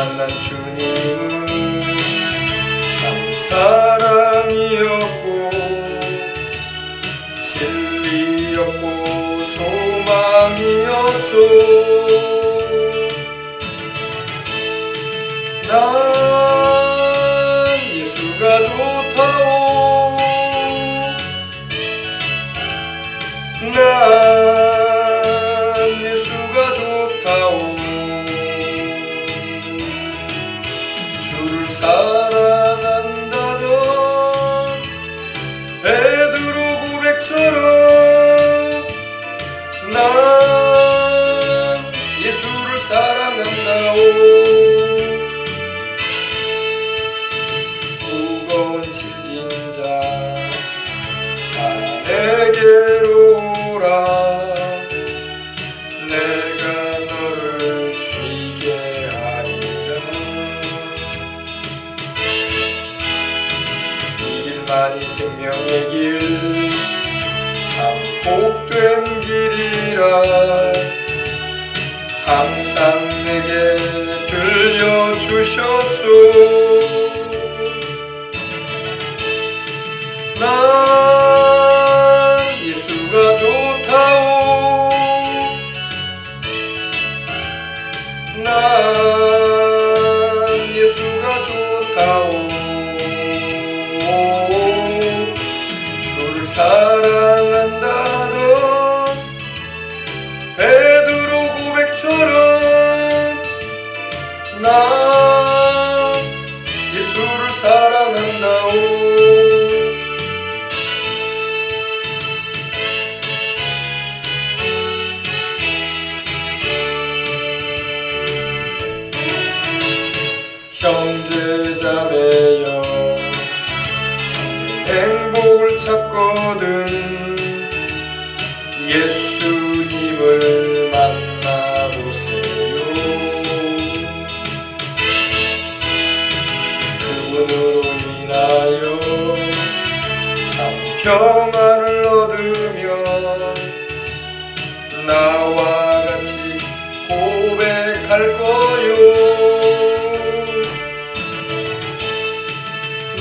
만난 주님은 참 사랑이었고 진리였고 소망이었소. 난 예수가 좋다오. 난 예수가 좋다오. 주를 사랑한다던 베드로 고백처럼 난 예수를 사랑한다오. 무거운 짐진 자 다 내게로 오라. 내가 너를 쉬게 하리라. 이 길만이 생명의 길 참 복된 길이라. 항상 내게 들려주셨소. 난 예수가 좋다오. 난 예수가 좋다오. 주를 사랑한다던 베드로 고백처럼 난 예수를 사랑한다오. 형제자매여 참된 행복을 찾거든 예수님을 만나보세요. 그분으로 인하여 참 평안을 얻으며 나와 같이 고백할 거요.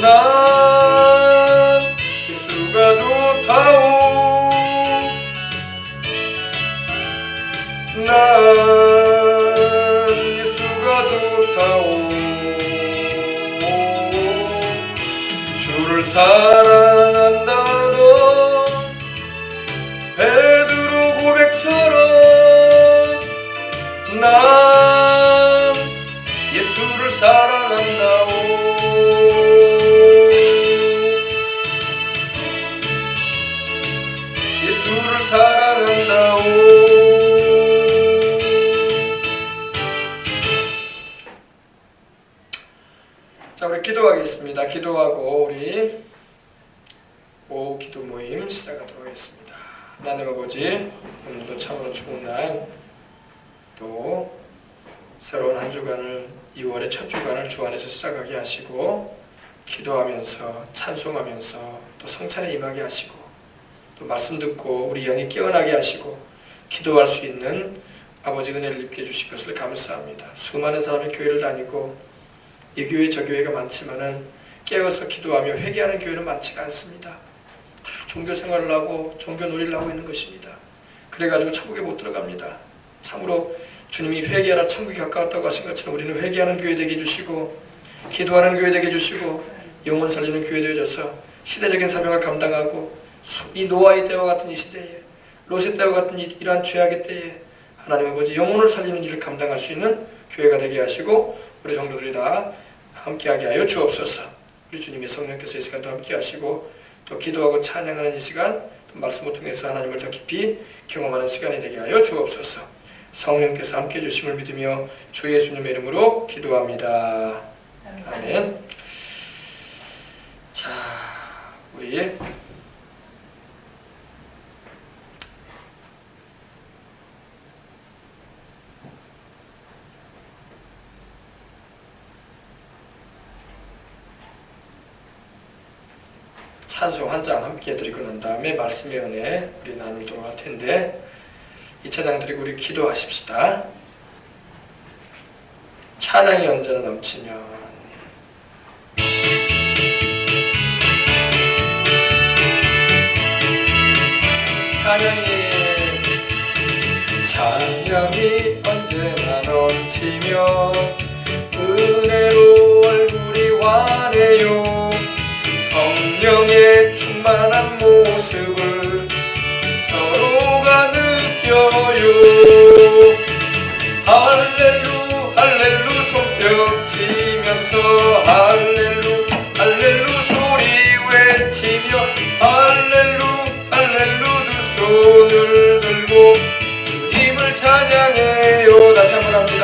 난 예수가 좋다오. 난 예수가 좋다오. 주를 사랑한다던 베드로 고백처럼 난 예수를 사랑한다오. 예수를 사랑한다오. 자, 우리 기도하겠습니다. 기도하고 우리 오후 기도 모임 시작하도록 하겠습니다. 하나님 아버지, 오늘도 참으로 좋은 날, 또 새로운 한 주간을 2월의 첫 주간을 주 안에서 시작하게 하시고 기도하면서 찬송하면서 또 성찬에 임하게 하시고 또 말씀 듣고 우리 영이 깨어나게 하시고 기도할 수 있는 아버지 은혜를 입게 해주실 것을 감사합니다. 수많은 사람이 교회를 다니고 이 교회 저 교회가 많지만은 깨어서 기도하며 회개하는 교회는 많지가 않습니다. 다 종교 생활을 하고 종교 놀이를 하고 있는 것입니다. 그래가지고 천국에 못 들어갑니다. 참으로 주님이 회개하라 천국이 가까웠다고 하신 것처럼 우리는 회개하는 교회 되게 해주시고 기도하는 교회 되게 해주시고 영혼 살리는 교회 되어져서 시대적인 사명을 감당하고 이 노아의 때와 같은 이 시대에 롯의 때와 같은 이러한 죄악의 때에 하나님 아버지 영혼을 살리는 일을 감당할 수 있는 교회가 되게 하시고 우리 성도들이 다 함께하게 하여 주옵소서. 우리 주님의 성령께서 이 시간도 함께 하시고 또 기도하고 찬양하는 이 시간 또 말씀을 통해서 하나님을 더 깊이 경험하는 시간이 되게 하여 주옵소서. 성령께서 함께 해주심을 믿으며 주 예수님의 이름으로 기도합니다. 아멘. 자, 우리 찬송 한 장 함께 드리고 난 다음에 말씀의 은혜 우리 나누도록 할 텐데 이 찬양 드리고 우리 기도하십시다. 찬양이 언제나 넘치면 찬양이 언제나 넘치며 은혜로 얼굴이 환해요. 성령의 충만한 모습을 서로가 느껴요. 할렐루 할렐루 손뼉 치면서 할렐루 할렐루 소리 외치며 할렐루 할렐루 두 손을 들고 주님을 찬양해요. 다시 한번 합니다.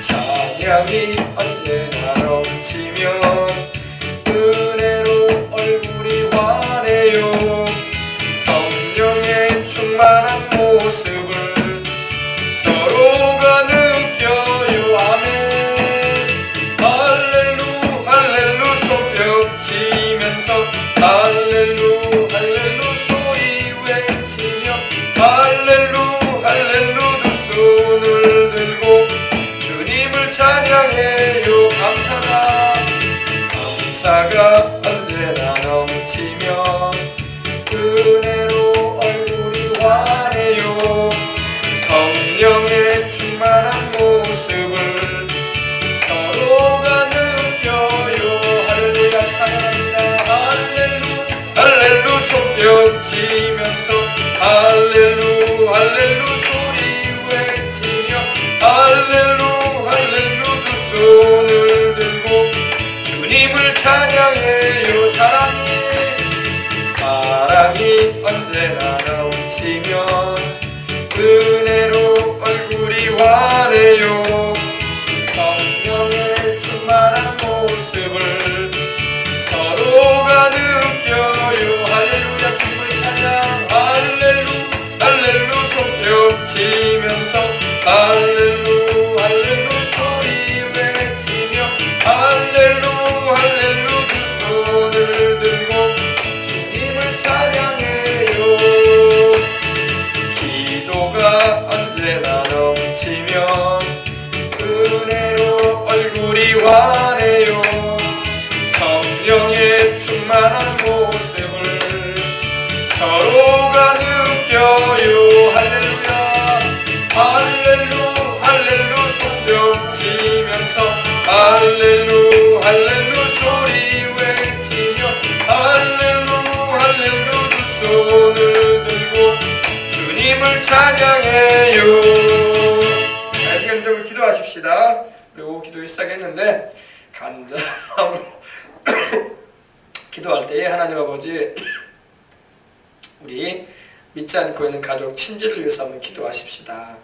찬양이 언제나 넘치며 은혜로 얼굴이 환해요. 성령의 충만한 모습을 서로가 느껴요. 아멘. 할렐루 할렐루 손뼉 치면서 할렐루 할렐루 소리 외치며 할렐루 할렐루 두 손을 들고 주님을 찬양해요. 감사가 언제나 넘치며 은혜로 얼굴이 환해요. 성령의 충만한 모습을 서로가 느껴요. 할렐루야 찬양합니다. 할렐루 할렐루 손뼉 치면서 할렐루 할렐루 소리 외치며 할렐루 할렐루 두 손을 들고 주님을 찬양해요. 사랑이 언제나 넘치며 은혜로 얼굴이 환해요. 성령의 충만한 모습을 서로가 느껴요. 할렐루야 주님을 찬양 할렐루 할렐루 손뼉 치면서 할렐루 할렐루 소리 외치며 할렐루 할렐루 두 손을 들고 주님을 찬양해요. 기도가 언제나 넘치며 은혜로 얼굴이 환해요. 성령의 충만한 모습을 서로가 느껴요. 할렐루야 할렐루 할렐루 손뼉 치면서 할렐루 할렐루 소리 외치며 할렐루 할렐루 두 손을 들고 주님을 찬양해요. 지금 좀 기도하십시다. 그리고 기도 시작했는데 간절한 마음으로 기도할 때에 하나님 아버지 우리 믿지 않고 있는 가족 친지를 위해서 한번 기도하십시다.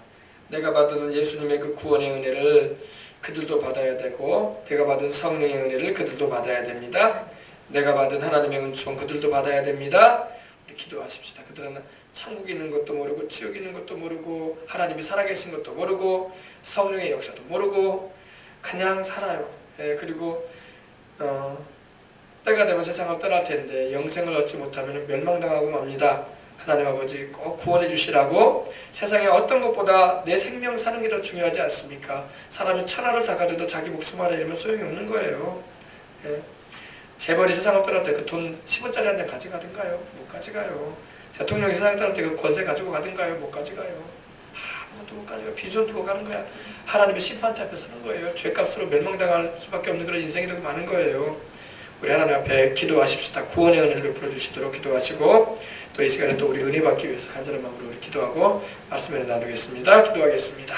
내가 받은 예수님의 그 구원의 은혜를 그들도 받아야 되고 내가 받은 성령의 은혜를 그들도 받아야 됩니다. 내가 받은 하나님의 은총 그들도 받아야 됩니다. 우리 기도하십시다. 그들은 천국에 있는 것도 모르고 지옥에 있는 것도 모르고 하나님이 살아계신 것도 모르고 성령의 역사도 모르고 그냥 살아요. 그리고 때가 되면 세상을 떠날 텐데 영생을 얻지 못하면 멸망당하고 맙니다. 하나님 아버지 꼭 구원해 주시라고. 세상에 어떤 것보다 내 생명 사는 게 더 중요하지 않습니까? 사람이 천하를 다 가져도 자기 목숨 하나 잃으면 소용이 없는 거예요. 재벌이 세상을 떠날 때 그 돈 10원짜리 한 장 가져가든가요? 못 가져가요. 대통령이 세상을 떠날 때 그 권세 가지고 가든가요? 못 가져가요. 아무것도 못 가져가. 빈손 두고 가는 거야. 하나님의 심판대 앞에 서는 거예요. 죄값으로 멸망당할 수밖에 없는 그런 인생이 너무 많은 거예요. 우리 하나님 앞에 기도하십시다. 구원의 은혜를 베풀어 주시도록 기도하시고 또 이 시간에 또 우리 은혜 받기 위해서 간절한 마음으로 우리 기도하고 말씀을 나누겠습니다. 기도하겠습니다.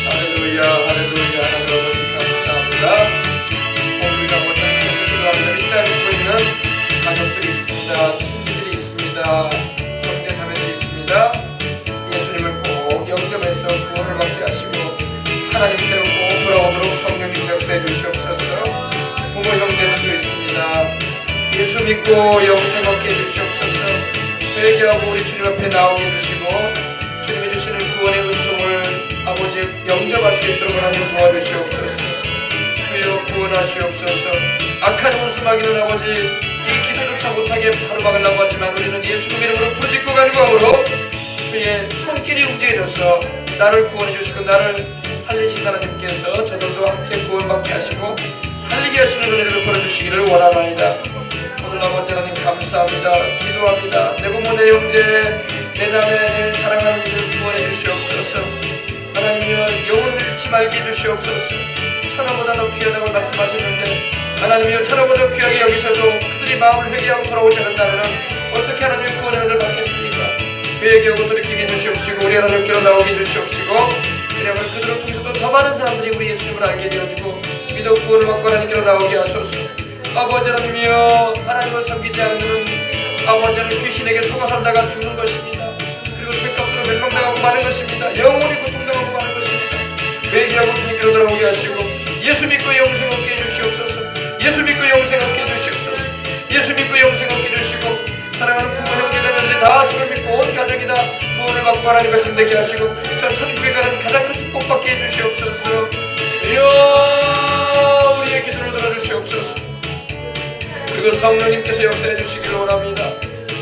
할렐루야 할렐루야 하나님 아버지 감사합니다. 우리가 모든 것을 기도하며 믿지 않고 있는 가족들이 있습니다. 친구들이 있습니다. 형제 자매들이 있습니다. 예수님을 꼭 영접해서 구원을 받게 하시고 하나님께로 꼭 돌아오도록 성령님 역사해 주시옵소서. 부모 형제들도 있습니다. 예수 믿고 영생 얻게 해주시옵소서. 회개하고 우리 주님 앞에 나오게 해주시고 주님이 주시는 구원의 은총을 아버지 영접할 수 있도록 하나님 도와주시옵소서. 주여 구원하시옵소서. 악한 원수마귀는 아버지 이 기도조차 못하게 가로막으려고 하지만 우리는 예수님 이름으로 부르짖고 간구함으로 주의 손길이 움직여져서 나를 구원해 주시고 나를 살리신 하나님께서 저들도 함께 구원받게 하시고 살리게 하시는 은혜를 보내주시기를 원하나이다. 오늘 아버지 하나님 감사합니다. 기도합니다. 내 부모, 내 형제, 내 자매, 내 사랑하는 이들 구원해 주시옵소서. 하나님이여 영혼을 잃지 말게 해주시옵소서. 천하보다 더 귀하다고 말씀하셨는데 하나님이여 천하보다 귀하게 여기셔도 그들이 마음을 회개하고 돌아오지 않는다면 어떻게 하나님의 구원의 은혜를 받겠습니까? 회개하고 돌이키게 해주시옵시고 우리 하나님께로 나오게 해주시옵시고 왜냐하면 그들을 통해서도 더 많은 사람들이 우리 예수님을 알게 되어지고 믿어 구원을 받고 하나님께로 나오게 하소서. 아버지 하나님이여 하나님을 섬기지 않는 아버지는 귀신에게 속아 살다가 죽는 것입니다. 그리고 죄값으로 멸망당하고 마는 것입니다. 영원히 고통당하고 마는 것입니다. 회개하고 주님께로 돌아오게 하시고 예수 믿고 영생 얻게 해주시옵소서. 예수 믿고 영생 얻게 해주시옵소서. 예수 믿고 영생 얻게 해주시고 사랑하는 부모 형제 자녀들이 다 주를 믿고 온 가족이 다 구원을 받고 하나님과 생되게 하시고 저 천국에 가는 가장 큰 축복받게 해주시옵소서. 주여 우리의 기도를 들어주시옵소서. 그리고 성령님께서 역사해 주시기를 원합니다.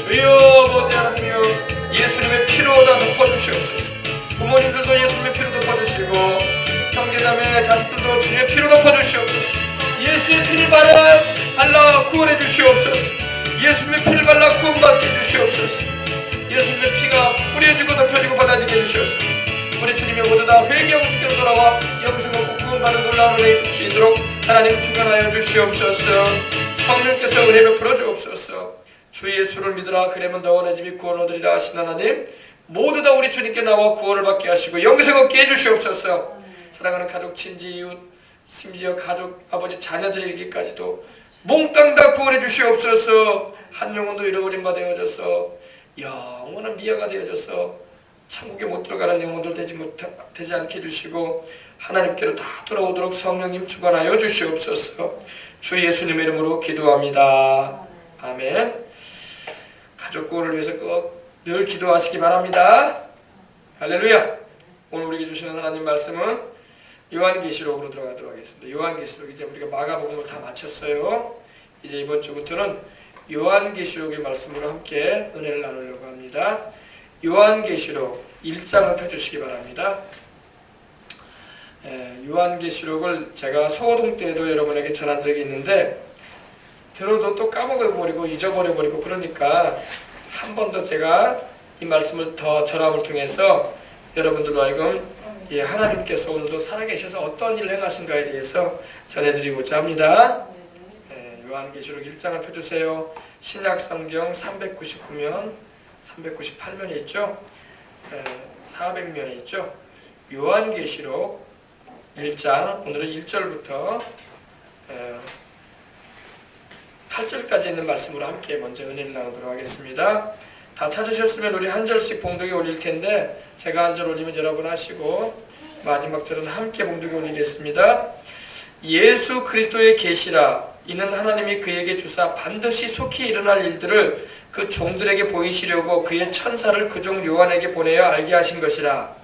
주여 아버지 하나님이여 예수님의 피로 다 덮어주시옵소서. 부모님들도 예수님의 피로 덮어주시고 형제자매 자식들도 주님의 피로 덮어주시옵소서. 예수의 피를 발라 구원해 주시옵소서. 예수님의 피를 발라 구원받게 해주시옵소서. 예수님의 피가 뿌려지고 덮여지고 받아지게 해주시옵소서. 우리 주님이 모두 다 회개하고 주께로 돌아와 영생 얻고 구원받는 놀라운 은혜에 입을 수 있도록 하나님 주관하여 주시옵소서. 성령께서 은혜 베풀어 주옵소서. 주 예수를 믿으라 그러면 너와 내 집이 구원 얻으리라 하신 하나님 모두 다 우리 주님께 나와 구원을 받게 하시고 영생 얻게 해주시옵소서. 사랑하는 가족 친지 이웃 심지어 가족 아버지 자녀들이 이르기까지도 몽땅 다 구원해 주시옵소서. 한 영혼도 잃어버린 바 되어져서 영원한 미아가 되어져서 천국에 못 들어가는 영혼들 되지 않게 해주시고 하나님께로 다 돌아오도록 성령님 주관하여 주시옵소서. 주 예수님의 이름으로 기도합니다. 아멘. 가족 구원을 위해서 꼭 늘 기도하시기 바랍니다. 할렐루야. 오늘 우리에게 주시는 하나님 말씀은 요한계시록으로 들어가도록 하겠습니다. 요한계시록 이제 우리가 마가복음을 다 마쳤어요. 이제 이번 주부터는 요한계시록의 말씀으로 함께 은혜를 나누려고 합니다. 요한계시록 1장을 펴주시기 바랍니다. 요한계시록을 제가 소호동 때에도 여러분에게 전한 적이 있는데 들어도 또 까먹어버리고 잊어버려버리고 그러니까 한 번 더 제가 이 말씀을 더 전함을 통해서 여러분들로 하여금 하나님께서 오늘도 살아계셔서 어떤 일을 행하신가에 대해서 전해드리고자 합니다. 요한계시록 1장을 펴주세요. 신약성경 399면 398면에 있죠. 400면에 있죠. 요한계시록 1장 오늘은 1절부터 8절까지 있는 말씀으로 함께 먼저 은혜를 나누도록 하겠습니다. 다 찾으셨으면 우리 한 절씩 봉독에 올릴 텐데 제가 한 절 올리면 여러분 하시고 마지막 절은 함께 봉독에 올리겠습니다. 예수 그리스도의 계시라 이는 하나님이 그에게 주사 반드시 속히 일어날 일들을 그 종들에게 보이시려고 그의 천사를 그 종 요한에게 보내어 알게 하신 것이라.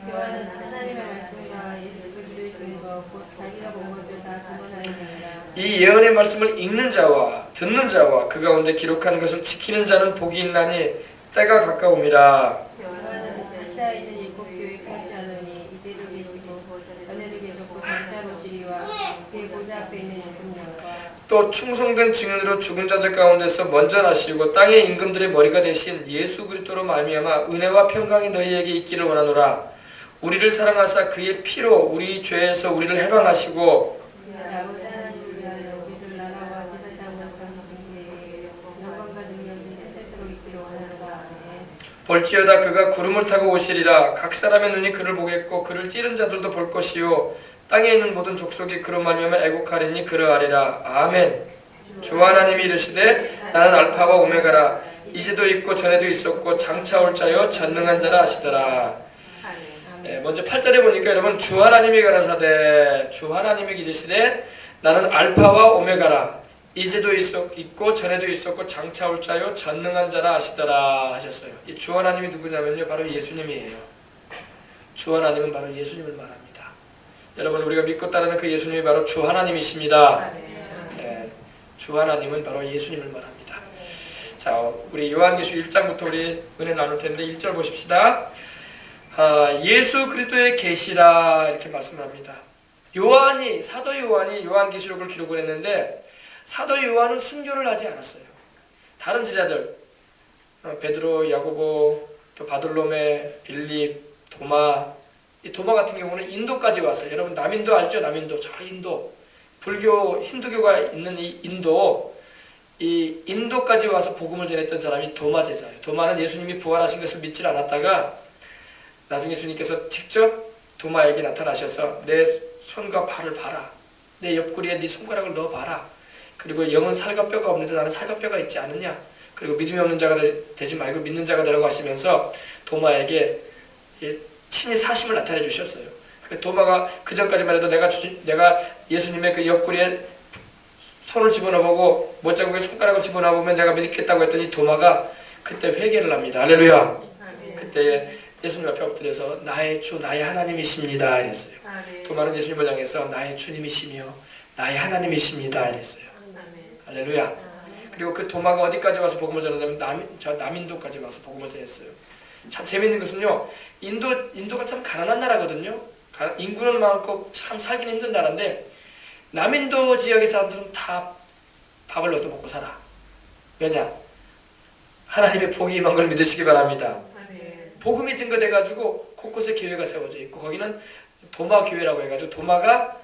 요한은 하나님의 말씀과 예수 그리스도의 증거 곧 자기가 본 것을 다 증언하였느니라. 이 예언의 말씀을 읽는 자와 듣는 자와 그 가운데 기록한 것을 지키는 자는 복이 있나니 때가 가까움이라. 요한은 아시아에 있는 일곱 교회에 편지하노니 이제도 계시고 전에도 계셨고 장차 오시리와 그의 보좌 앞에 있는 일곱 양과 또 충성된 증인으로 죽은 자들 가운데서 먼저 나시고 땅의 임금들의 머리가 되신 예수 그리스도로 말미암아 은혜와 평강이 너희에게 있기를 원하노라. 우리를 사랑하사 그의 피로 우리 죄에서 우리를 해방하시고 아버지 하나님을 위하여 우리를 나라와 지사장으로 삼으신 그에게 영광과 능력이 세세토록 있기를 원하노라. 아멘. 볼지어다 그가 구름을 타고 오시리라. 각 사람의 눈이 그를 보겠고 그를 찌른 자들도 볼 것이요 땅에 있는 모든 족속이 그로 말미암아 애국하리니 그러하리라. 아멘. 주 하나님이 이르시되 나는 알파와 오메가라. 이제도 있고 전에도 있었고 장차 올 자요 전능한 자라 하시더라. 먼저 8절에 보니까 여러분 주 하나님이 가라사대 주 하나님이 이르시되 나는 알파와 오메가라. 이제도 있고 전에도 있었고 장차 올 자요 전능한 자라 하시더라 하셨어요. 이 주 하나님이 누구냐면요 바로 예수님이에요. 주 하나님은 바로 예수님을 말합니다. 여러분 우리가 믿고 따르는 그 예수님이 바로 주 하나님이십니다. 주 하나님은 바로 예수님을 말합니다. 자, 우리 요한계시록 1장부터 우리 은혜 나눌 텐데 1절 보십시다. 예수 그리스도의 계시라 이렇게 말씀합니다. 사도 요한이 요한계시록을 기록을 했는데 사도 요한은 순교를 하지 않았어요. 다른 제자들 베드로, 야고보, 또 바돌로메, 빌립, 도마, 이 도마 같은 경우는 인도까지 왔어요. 여러분 남인도 알죠? 남인도 저 인도 불교 힌두교가 있는 이 인도까지 와서 복음을 전했던 사람이 도마 제자예요. 도마는 예수님이 부활하신 것을 믿지 않았다가 나중에 주님께서 직접 도마에게 나타나셔서 내 손과 발을 봐라. 내 옆구리에 네 손가락을 넣어봐라. 그리고 영은 살과 뼈가 없는데 나는 살과 뼈가 있지 않느냐. 그리고 믿음이 없는 자가 되지 말고 믿는 자가 되라고 하시면서 도마에게 친히 사심을 나타내 주셨어요. 도마가 그 전까지만 해도 내가 예수님의 그 옆구리에 손을 집어넣어보고 못자국에 손가락을 집어넣어보면 내가 믿겠다고 했더니 도마가 그때 회개를 합니다. 할렐루야. 그때 예수님 앞에 엎드려서 나의 주 나의 하나님이십니다 이랬어요. 도마는 예수님을 향해서 나의 주님이시며 나의 하나님이십니다 이랬어요. 할렐루야. 그리고 그 도마가 어디까지 와서 복음을 전하냐면 남인도까지 와서 복음을 전했어요. 참 재밌는 것은요, 인도가 참 가난한 나라거든요. 인구는 많고 참 살기는 힘든 나라인데 남인도 지역의 사람들은 다 밥을 얻어 먹고 살아. 왜냐? 하나님의 복이 임한 걸 믿으시기 바랍니다. 복음이 증거돼가지고 곳곳에 교회가 세워져 있고 거기는 도마 교회라고 해가지고 도마가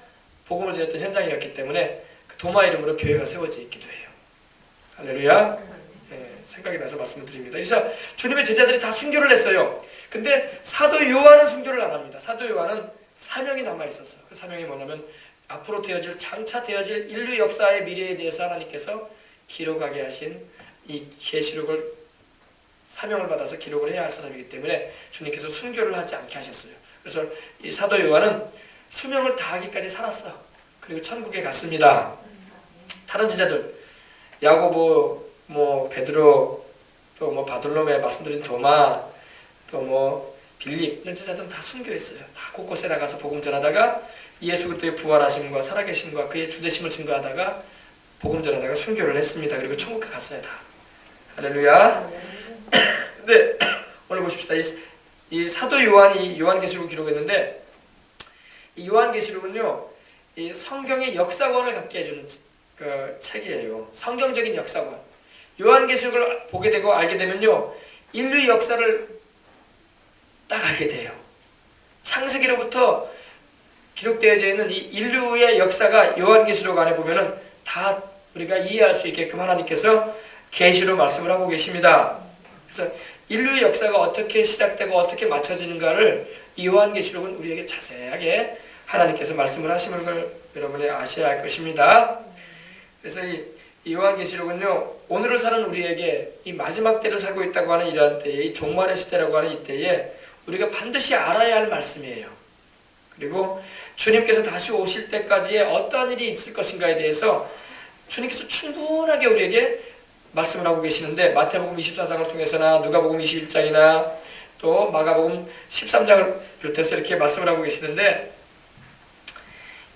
복음을 전했던 현장이었기 때문에 그 도마 이름으로 교회가 세워져 있기도 해요. 할렐루야. 생각이 나서 말씀을 드립니다. 그래서 주님의 제자들이 다 순교를 했어요. 근데 사도 요한은 순교를 안 합니다. 사도 요한은 사명이 남아있었어. 그 사명이 뭐냐면 앞으로 장차 되어질 인류 역사의 미래에 대해서 하나님께서 기록하게 하신 이 계시록을 사명을 받아서 기록을 해야 할 사람이기 때문에 주님께서 순교를 하지 않게 하셨어요. 그래서 이 사도 요한은 수명을 다하기까지 살았어. 그리고 천국에 갔습니다. 다른 제자들 야고보, 베드로, 또 바돌로메 말씀드린 도마, 또 빌립 이런 제자들은 다 순교했어요. 다 곳곳에 나가서 복음 전하다가 예수 그리스도의 부활하심과 살아계심과 그의 주되심을 증거하다가 복음 전하다가 순교를 했습니다. 그리고 천국에 갔어요. 다. 할렐루야. 네, 오늘 보십시다. 이 사도 요한이 요한계시록을 기록했는데 이 요한계시록은요, 이 성경의 역사관을 갖게 해주는 그 책이에요. 성경적인 역사관. 요한계시록을 보게 되고 알게 되면요, 인류 역사를 딱 알게 돼요. 창세기로부터 기록되어져 있는 이 인류의 역사가 요한계시록 안에 보면은 다 우리가 이해할 수 있게끔 하나님께서 계시로 말씀을 하고 계십니다. 그래서 인류의 역사가 어떻게 시작되고 어떻게 맞춰지는가를 이 요한계시록은 우리에게 자세하게 하나님께서 말씀을 하시는 걸 여러분이 아셔야 할 것입니다. 그래서 이 요한계시록은요, 오늘을 사는 우리에게 이 마지막 때를 살고 있다고 하는 이러한 때에, 이 종말의 시대라고 하는 이 때에 우리가 반드시 알아야 할 말씀이에요. 그리고 주님께서 다시 오실 때까지의 어떠한 일이 있을 것인가에 대해서 주님께서 충분하게 우리에게 말씀을 하고 계시는데, 마태복음 24장을 통해서나 누가복음 21장이나 또 마가복음 13장을 비롯해서 이렇게 말씀을 하고 계시는데,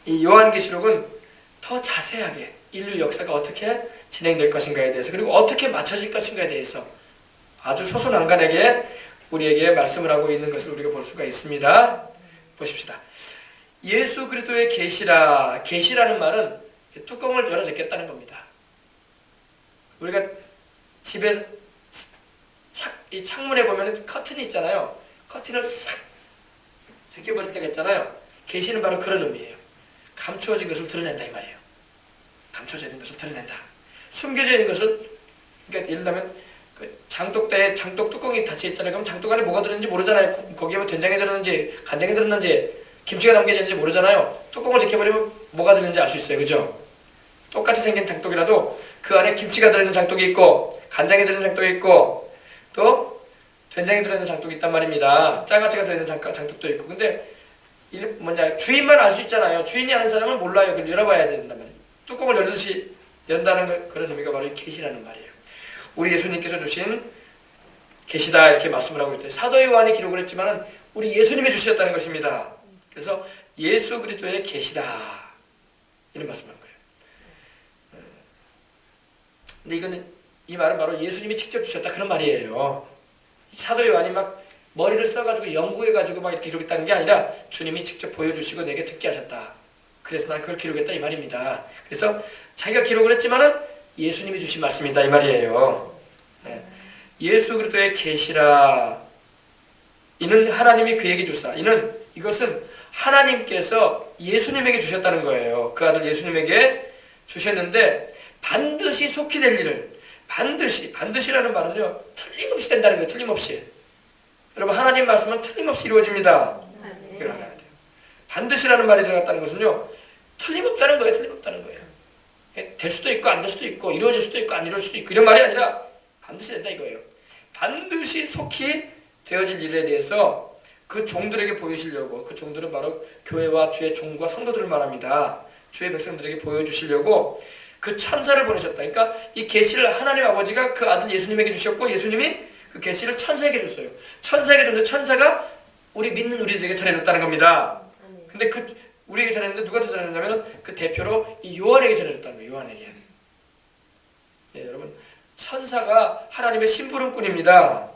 이 요한계시록은 더 자세하게 인류 역사가 어떻게 진행될 것인가에 대해서, 그리고 어떻게 맞춰질 것인가에 대해서 아주 소소난간하게 우리에게 말씀을 하고 있는 것을 우리가 볼 수가 있습니다. 보십시다. 예수 그리스도의 계시라, 계시라는 말은 뚜껑을 열어 제꼈다는 겁니다. 우리가 집에 이 창문에 보면 커튼이 있잖아요. 커튼을 싹 제껴버릴 때가 있잖아요. 계시는 바로 그런 의미예요. 감추어진 것을 드러낸다 이 말이에요. 감춰져 있는 것을 드러낸다. 숨겨져 있는 것을, 그러니까 예를 들면 그 장독대에 장독 뚜껑이 닫혀 있잖아요. 그럼 장독 안에 뭐가 들었는지 모르잖아요. 거기에 뭐 된장이 들었는지 간장이 들었는지 김치가 담겨져 있는지 모르잖아요. 뚜껑을 제껴버리면 뭐가 들었는지 알 수 있어요. 그죠? 똑같이 생긴 장독이라도 그 안에 김치가 들어있는 장독이 있고 간장이 들어있는 장독이 있고 또 된장이 들어있는 장독이 있단 말입니다. 장아찌가 들어있는 장독도 있고. 근데 주인만 알 수 있잖아요. 주인이 아는 사람은 몰라요. 그걸 열어봐야 된단 말이에요. 뚜껑을 열듯이 연다는 그런 의미가 바로 계시라는 말이에요. 우리 예수님께서 주신 계시다 이렇게 말씀을 하고 있대요. 사도 요한이 기록을 했지만은 우리 예수님이 주셨다는 것입니다. 그래서 예수 그리스도의 계시다 이런 말씀을 한 거예요. 근데 이 말은 바로 예수님이 직접 주셨다 그런 말이에요. 사도 요한이 막 머리를 써가지고 연구해가지고 막 이렇게 기록했다는 게 아니라 주님이 직접 보여주시고 내게 듣게 하셨다. 그래서 난 그걸 기록했다 이 말입니다. 그래서 자기가 기록을 했지만은 예수님이 주신 말씀이다 이 말이에요. 네. 예수 그리스도의 계시라. 이는 하나님이 그에게 주사. 이것은 하나님께서 예수님에게 주셨다는 거예요. 그 아들 예수님에게 주셨는데 반드시 속히 될 일을 반드시라는 말은요 틀림없이 된다는 거예요. 틀림없이. 여러분 하나님 말씀은 틀림없이 이루어집니다. 이걸 알아야 돼요. 반드시라는 말이 들어갔다는 것은요 틀림없다는 거예요. 틀림없다는 거예요. 될 수도 있고 안 될 수도 있고 이루어질 수도 있고 안 이루어질 수도 있고 이런 말이 아니라 반드시 된다 이거예요. 반드시 속히 되어질 일에 대해서 그 종들에게 보이시려고, 그 종들은 바로 교회와 주의 종과 성도들을 말합니다. 주의 백성들에게 보여주시려고 그 천사를 보내셨다. 그러니까 이 계시를 하나님 아버지가 그 아들 예수님에게 주셨고 예수님이 그 계시를 천사에게 줬어요. 천사에게 줬는데 천사가 우리 믿는 우리들에게 전해줬다는 겁니다. 근데 그 우리에게 전했는데 누구한테 전했냐면 그 대표로 이 요한에게 전해줬다는 거예요. 요한에게. 예, 여러분 천사가 하나님의 심부름꾼입니다.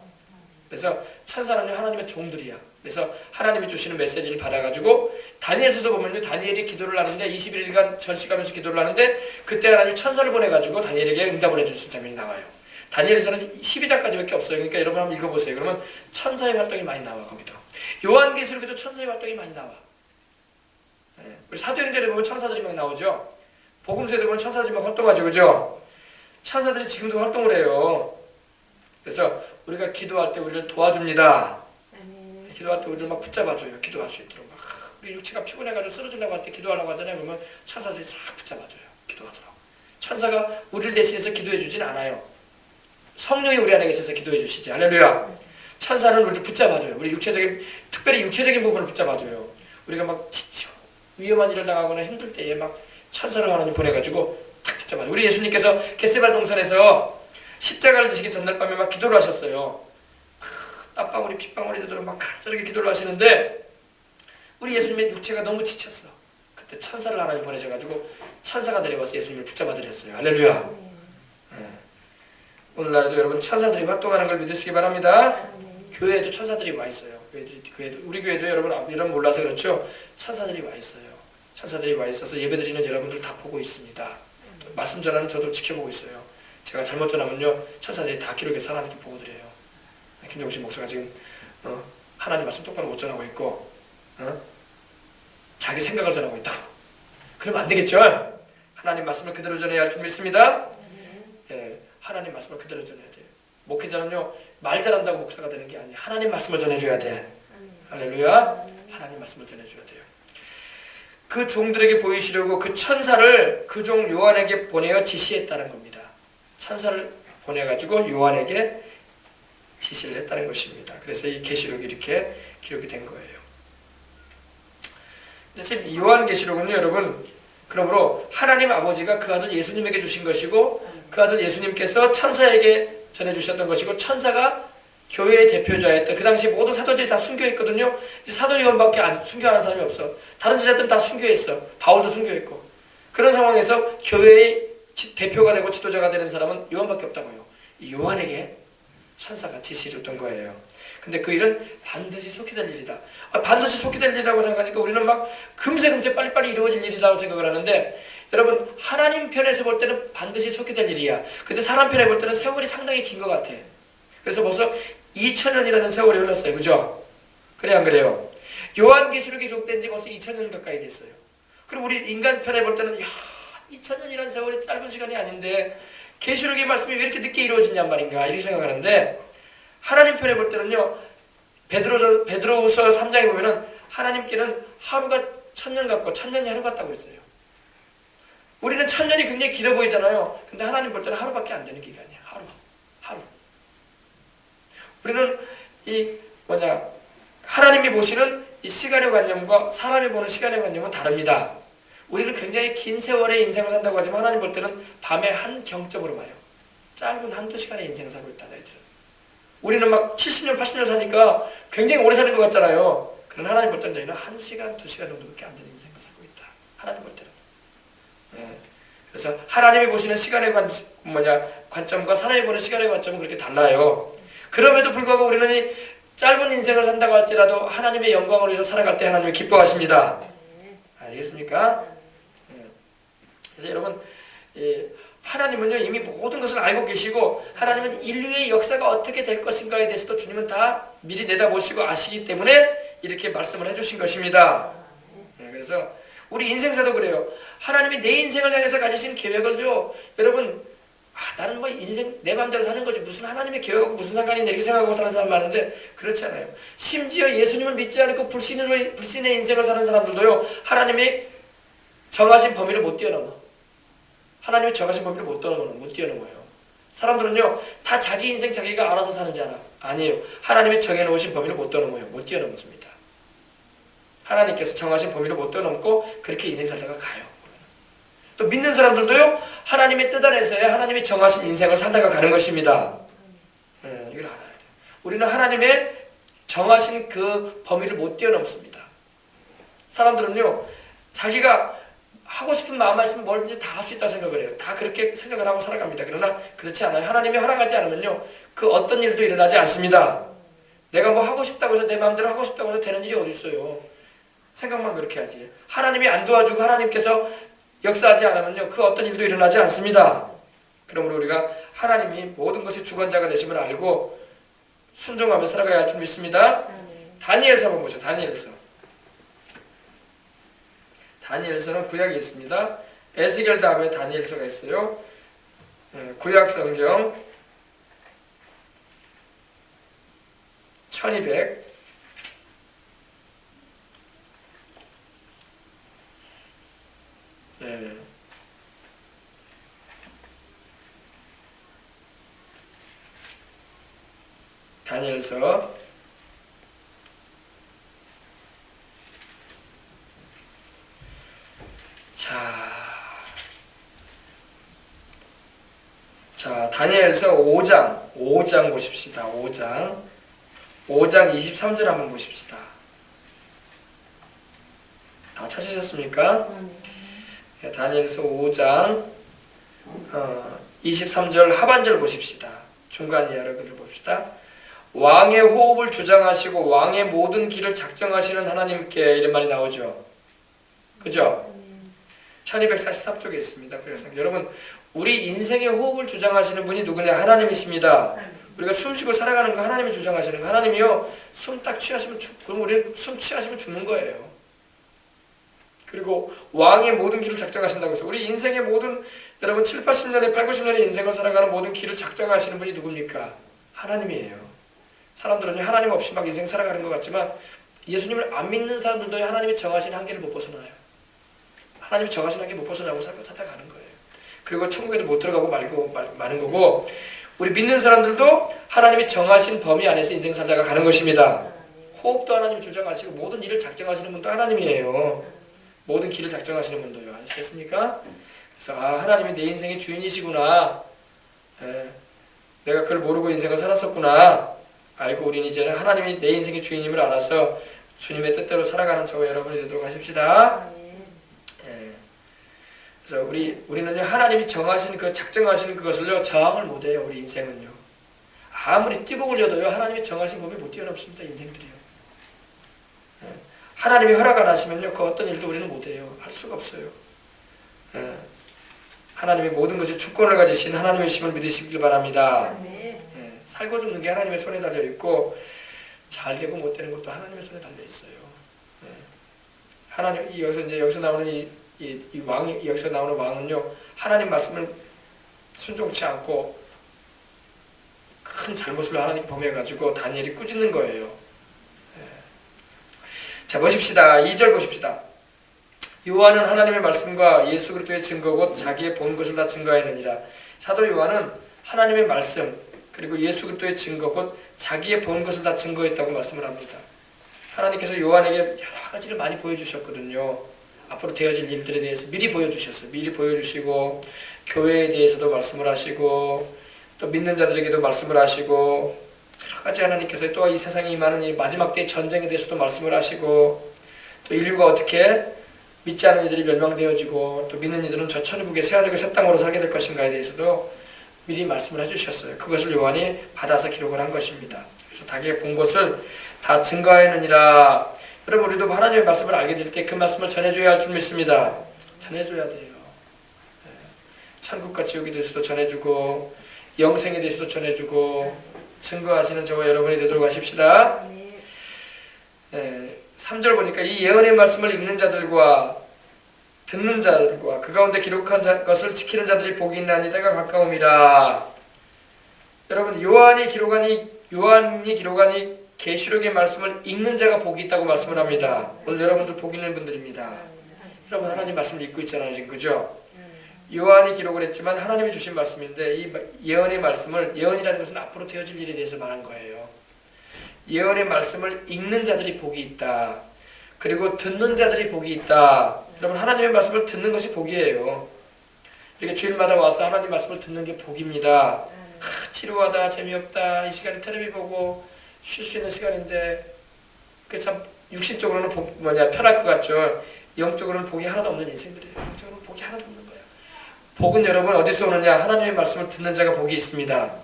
그래서 천사는 하나님의 종들이야. 그래서 하나님이 주시는 메시지를 받아가지고 다니엘서도 보면요 다니엘이 기도를 하는데 21일간 절식하면서 기도를 하는데 그때 하나님이 천사를 보내가지고 다니엘에게 응답을 해주신 장면이 나와요. 다니엘에서는 12장까지밖에 없어요. 그러니까 여러분 한번 읽어보세요. 그러면 천사의 활동이 많이 나와 거기도. 요한계시록에도 천사의 활동이 많이 나와. 우리 사도행전에 보면 천사들이 막 나오죠. 복음서에도 보면 천사들이 막 활동하죠. 그죠? 천사들이 지금도 활동을 해요. 그래서 우리가 기도할 때 우리를 도와줍니다. 기도할 때 우리를 막 붙잡아줘요. 기도할 수 있도록 막 우리 육체가 피곤해가지고 쓰러지려고 할 때 기도하려고 하잖아요. 그러면 천사들이 싹 붙잡아줘요. 기도하도록. 천사가 우리를 대신해서 기도해주진 않아요. 성령이 우리 안에 계셔서 기도해주시지. 할렐루야. 천사는 우리를 붙잡아줘요. 우리 특별히 육체적인 부분을 붙잡아줘요. 우리가 막 지치고 위험한 일을 당하거나 힘들 때에 막 천사를 하나님 보내가지고 탁 붙잡아줘요. 우리 예수님께서 겟세마네 동산에서 십자가를 지시기 전날 밤에 막 기도를 하셨어요. 땀방울이 핏방울이 되도록 막 저렇게 기도를 하시는데 우리 예수님의 육체가 너무 지쳤어. 그때 천사를 하나님 보내셔가지고 천사가 내려와서 예수님을 붙잡아 드렸어요. 할렐루야. 오늘날에도 여러분 천사들이 활동하는 걸 믿으시기 바랍니다. 교회에도 천사들이 와 있어요. 우리 교회도 여러분 몰라서 그렇죠. 천사들이 와 있어요. 천사들이 와 있어서 예배드리는 여러분들 다 보고 있습니다. 말씀 전하는 저도 지켜보고 있어요. 제가 잘못 전하면요 천사들이 다 기록해서 하나님께 보고 드려요. 김종신 목사가 지금 하나님 말씀 똑바로 못 전하고 있고 자기 생각을 전하고 있다고 그러면 안 되겠죠. 하나님 말씀을 그대로 전해야 할 줄 믿습니다. 예, 하나님 말씀을 그대로 전해야 돼요. 목회자는요 말 잘한다고 목사가 되는 게 아니에요. 하나님 말씀을 전해줘야 돼. 할렐루야. 하나님 말씀을 전해줘야 돼요. 그 종들에게 보이시려고 그 천사를 그 종 요한에게 보내어 지시했다는 겁니다. 천사를 보내가지고 요한에게 지시를 했다는 것입니다. 그래서 이 계시록이 이렇게 기록이 된 거예요. 지금 요한계시록은요 여러분 그러므로 하나님 아버지가 그 아들 예수님에게 주신 것이고 그 아들 예수님께서 천사에게 전해주셨던 것이고 천사가 교회의 대표자였던 그 당시 모든 사도들이 다 순교했거든요. 이제 사도 요한밖에 순교하는 사람이 없어. 다른 제자들은 다 순교했어. 바울도 순교했고 그런 상황에서 교회의 대표가 되고 지도자가 되는 사람은 요한밖에 없다고요. 요한에게 천사가 지시를 줬던 거예요. 근데 그 일은 반드시 속히 될 일이다. 반드시 속히 될 일이라고 생각하니까 우리는 막 금세 빨리빨리 이루어질 일이라고 생각을 하는데 여러분 하나님 편에서 볼 때는 반드시 속히 될 일이야. 근데 사람 편에 볼 때는 세월이 상당히 긴 것 같아. 그래서 벌써 2000년이라는 세월이 흘렀어요. 그죠? 그래 안 그래요? 요한계시록이 기록된 지 벌써 2000년 가까이 됐어요. 그럼 우리 인간 편에 볼 때는 2000년이라는 세월이 짧은 시간이 아닌데 계시록의 말씀이 왜 이렇게 늦게 이루어지냔 말인가 이렇게 생각하는데 하나님 편에 볼 때는요 베드로후서 3장에 보면은 하나님께는 하루가 1000년 같고 1000년이 하루 같다고 했어요. 우리는 1000년이 굉장히 길어 보이잖아요. 근데 하나님 볼 때는 하루밖에 안 되는 기간이야. 하루. 우리는 하나님이 보시는 이 시간의 관념과 사람이 보는 시간의 관념은 다릅니다. 우리는 굉장히 긴 세월의 인생을 산다고 하지만 하나님 볼 때는 밤의 한 경점으로 봐요. 짧은 한두 시간의 인생을 살고 있다. 너희들은. 우리는 막 70년, 80년 사니까 굉장히 오래 사는 것 같잖아요. 그러나 하나님 볼 때는 너희는 1시간, 2시간 정도밖에 안 되는 인생을 살고 있다. 하나님 볼 때는. 네. 그래서 하나님이 보시는 시간의 관점과 사람이 보는 시간의 관점은 그렇게 달라요. 그럼에도 불구하고 우리는 이 짧은 인생을 산다고 할지라도 하나님의 영광을 위해서 살아갈 때 하나님이 기뻐하십니다. 알겠습니까? 그래서 여러분, 하나님은요 이미 모든 것을 알고 계시고 하나님은 인류의 역사가 어떻게 될 것인가에 대해서도 주님은 다 미리 내다보시고 아시기 때문에 이렇게 말씀을 해주신 것입니다. 그래서 우리 인생사도 그래요. 하나님이 내 인생을 향해서 가지신 계획을요, 여러분, 나는 뭐 인생 내 마음대로 사는 거지 무슨 하나님의 계획하고 무슨 상관이 이렇게 생각하고 사는 사람 많은데 그렇지 않아요. 심지어 예수님을 믿지 않고 불신의 인생을 사는 사람들도요, 하나님이 정하신 범위를 못 뛰어넘어. 하나님이 정하신 범위를 못 뛰어넘어요. 사람들은요 다 자기 인생 자기가 알아서 사는지 알아. 아니에요. 하나님이 정해놓으신 범위를 못 뛰어넘습니다. 하나님께서 정하신 범위를 못 뛰어넘고 그렇게 인생 살다가 가요. 또 믿는 사람들도요 하나님의 뜻 안에서야 하나님이 정하신 인생을 살다가 가는 것입니다. 이걸 알아야 돼요. 우리는 하나님의 정하신 그 범위를 못 뛰어넘습니다. 사람들은요 자기가 하고 싶은 마음만 있으면 뭐든지 다 할 수 있다고 생각을 해요. 다 그렇게 생각을 하고 살아갑니다. 그러나 그렇지 않아요. 하나님이 허락하지 않으면요 그 어떤 일도 일어나지 않습니다. 내가 뭐 하고 싶다고 해서 내 마음대로 하고 싶다고 해서 되는 일이 어디 있어요. 생각만 그렇게 하지. 하나님이 안 도와주고 하나님께서 역사하지 않으면요 그 어떤 일도 일어나지 않습니다. 그러므로 우리가 하나님이 모든 것의 주관자가 되심을 알고 순종하며 살아가야 할 줄 믿습니다. 다니엘서 한번 보죠. 다니엘서는 구약이 있습니다. 에스겔 다음에 다니엘서가 있어요. 구약 성경 1200 다니엘서 자, 다니엘서 5장 보십시다. 5장 23절 한번 보십시다. 다 찾으셨습니까? 다니엘서 5장 23절 하반절 보십시다. 중간 이하를 봅시다. 왕의 호흡을 주장하시고 왕의 모든 길을 작정하시는 하나님께 이런 말이 나오죠. 그죠? 1243쪽에 있습니다. 그래서 여러분 우리 인생의 호흡을 주장하시는 분이 누구냐? 하나님이십니다. 우리가 숨 쉬고 살아가는 거 하나님이 주장하시는 거. 하나님이요 숨 딱 취하시면 그럼 우리는 숨 취하시면 죽는 거예요. 그리고 왕의 모든 길을 작정하신다고 해서 우리 인생의 모든 여러분 7, 80년에 8, 90년의 인생을 살아가는 모든 길을 작정하시는 분이 누굽니까? 하나님이에요. 사람들은 하나님 없이 막 인생 살아가는 것 같지만 예수님을 안 믿는 사람들도 하나님이 정하신 한계를 못 벗어나요. 하나님이 정하신 한계 못 벗어나고 살아가는 거예요. 그리고 천국에도 못 들어가고 마는 거고 우리 믿는 사람들도 하나님이 정하신 범위 안에서 인생 살다가 가는 것입니다. 호흡도 하나님이 주장하시고 모든 일을 작정하시는 분도 하나님이에요. 모든 길을 작정하시는 분도요. 아시겠습니까? 그래서 하나님이 내 인생의 주인이시구나. 내가 그걸 모르고 인생을 살았었구나. 알고 우리는 이제는 하나님이 내 인생의 주인임을 알아서 주님의 뜻대로 살아가는 저와 여러분이 되도록 하십시다. 그래서 우리는요 하나님이 정하신 그 작정하시는 그것을요 저항을 못해요. 우리 인생은요 아무리 뛰고 굴려도요 하나님이 정하신 법에 못 뛰어넘습니다. 인생들이요. 하나님이 허락 안 하시면요 그 어떤 일도 우리는 못해요. 할 수가 없어요. 하나님이 모든 것에 주권을 가지신 하나님이심을 믿으시길 바랍니다. 살고 죽는 게 하나님의 손에 달려 있고 잘 되고 못 되는 것도 하나님의 손에 달려 있어요. 하나님 여기서 나오는 이 왕이 여기서 나오는 왕은요 하나님 말씀을 순종치 않고 큰 잘못을 하나님께 범해가지고 다니엘이 꾸짖는 거예요. 자 보십시다. 2절 보십시다. 요한은 하나님의 말씀과 예수 그리스도의 증거 곧 자기의 본 것을 다 증거하느니라. 사도 요한은 하나님의 말씀 그리고 예수 그리스도의 증거 곧 자기의 본 것을 다 증거했다고 말씀을 합니다. 하나님께서 요한에게 여러 가지를 많이 보여주셨거든요. 앞으로 되어질 일들에 대해서 미리 보여주셨어요. 미리 보여주시고 교회에 대해서도 말씀을 하시고 또 믿는 자들에게도 말씀을 하시고 여러 가지 하나님께서 또 이 세상에 임하는 이 마지막 때의 전쟁에 대해서도 말씀을 하시고 또 인류가 어떻게 믿지 않은 이들이 멸망되어지고 또 믿는 이들은 저 천국의 새하늘과 새 땅으로 살게 될 것인가에 대해서도 미리 말씀을 해주셨어요. 그것을 요한이 받아서 기록을 한 것입니다. 자기가 본 것을 다 증거하였느니라. 여러분 우리도 하나님의 말씀을 알게 될 때 그 말씀을 전해줘야 할 줄 믿습니다. 전해줘야 돼요. 천국과 지옥에 대해서도 전해주고 영생에 대해서도 전해주고 증거하시는 저와 여러분이 되도록 하십시다. 3절 보니까 이 예언의 말씀을 읽는 자들과 듣는 자들과 그 가운데 기록한 것을 지키는 자들이 복이 있나니 때가 가까움이라. 여러분 요한이 기록하니 계시록의 말씀을 읽는 자가 복이 있다고 말씀을 합니다. 오늘 여러분들 복 있는 분들입니다. 여러분 하나님 말씀을 읽고 있잖아요 지금, 그죠? 요한이 기록을 했지만 하나님이 주신 말씀인데 이 예언의 말씀을, 예언이라는 것은 앞으로 되어질 일에 대해서 말한 거예요. 예언의 말씀을 읽는 자들이 복이 있다. 그리고 듣는 자들이 복이 있다. 여러분 하나님의 말씀을 듣는 것이 복이에요. 이렇게 주일마다 와서 하나님 말씀을 듣는 게 복입니다. 지루하다, 재미없다, 이 시간에 텔레비 보고 쉴 수 있는 시간인데 그 참 육신적으로는 편할 것 같죠. 영적으로는 복이 하나도 없는 인생들이에요. 영적으로는 복이 하나도 없는 거예요. 복은 여러분 어디서 오느냐? 하나님의 말씀을 듣는 자가 복이 있습니다.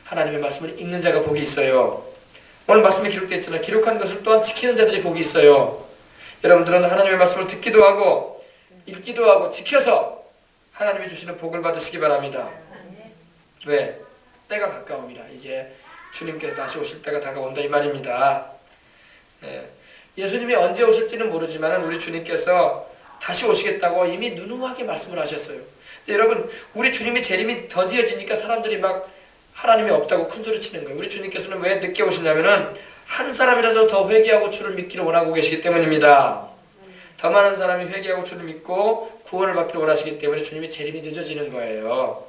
하나님의 말씀을 읽는 자가 복이 있어요. 오늘 말씀에 기록되어 있잖아요. 기록한 것을 또한 지키는 자들이 복이 있어요. 여러분들은 하나님의 말씀을 듣기도 하고 읽기도 하고 지켜서 하나님이 주시는 복을 받으시기 바랍니다. 왜? 때가 가까움이라. 이제 주님께서 다시 오실 때가 다가온다 이 말입니다. 예수님이 언제 오실지는 모르지만 우리 주님께서 다시 오시겠다고 이미 누누하게 말씀을 하셨어요. 근데 여러분 우리 주님이 재림이 더디어지니까 사람들이 막 하나님이 없다고 큰소리 치는 거예요. 우리 주님께서는 왜 늦게 오시냐면은 한 사람이라도 더 회개하고 주를 믿기를 원하고 계시기 때문입니다. 더 많은 사람이 회개하고 주를 믿고 구원을 받기를 원하시기 때문에 주님이 재림이 늦어지는 거예요.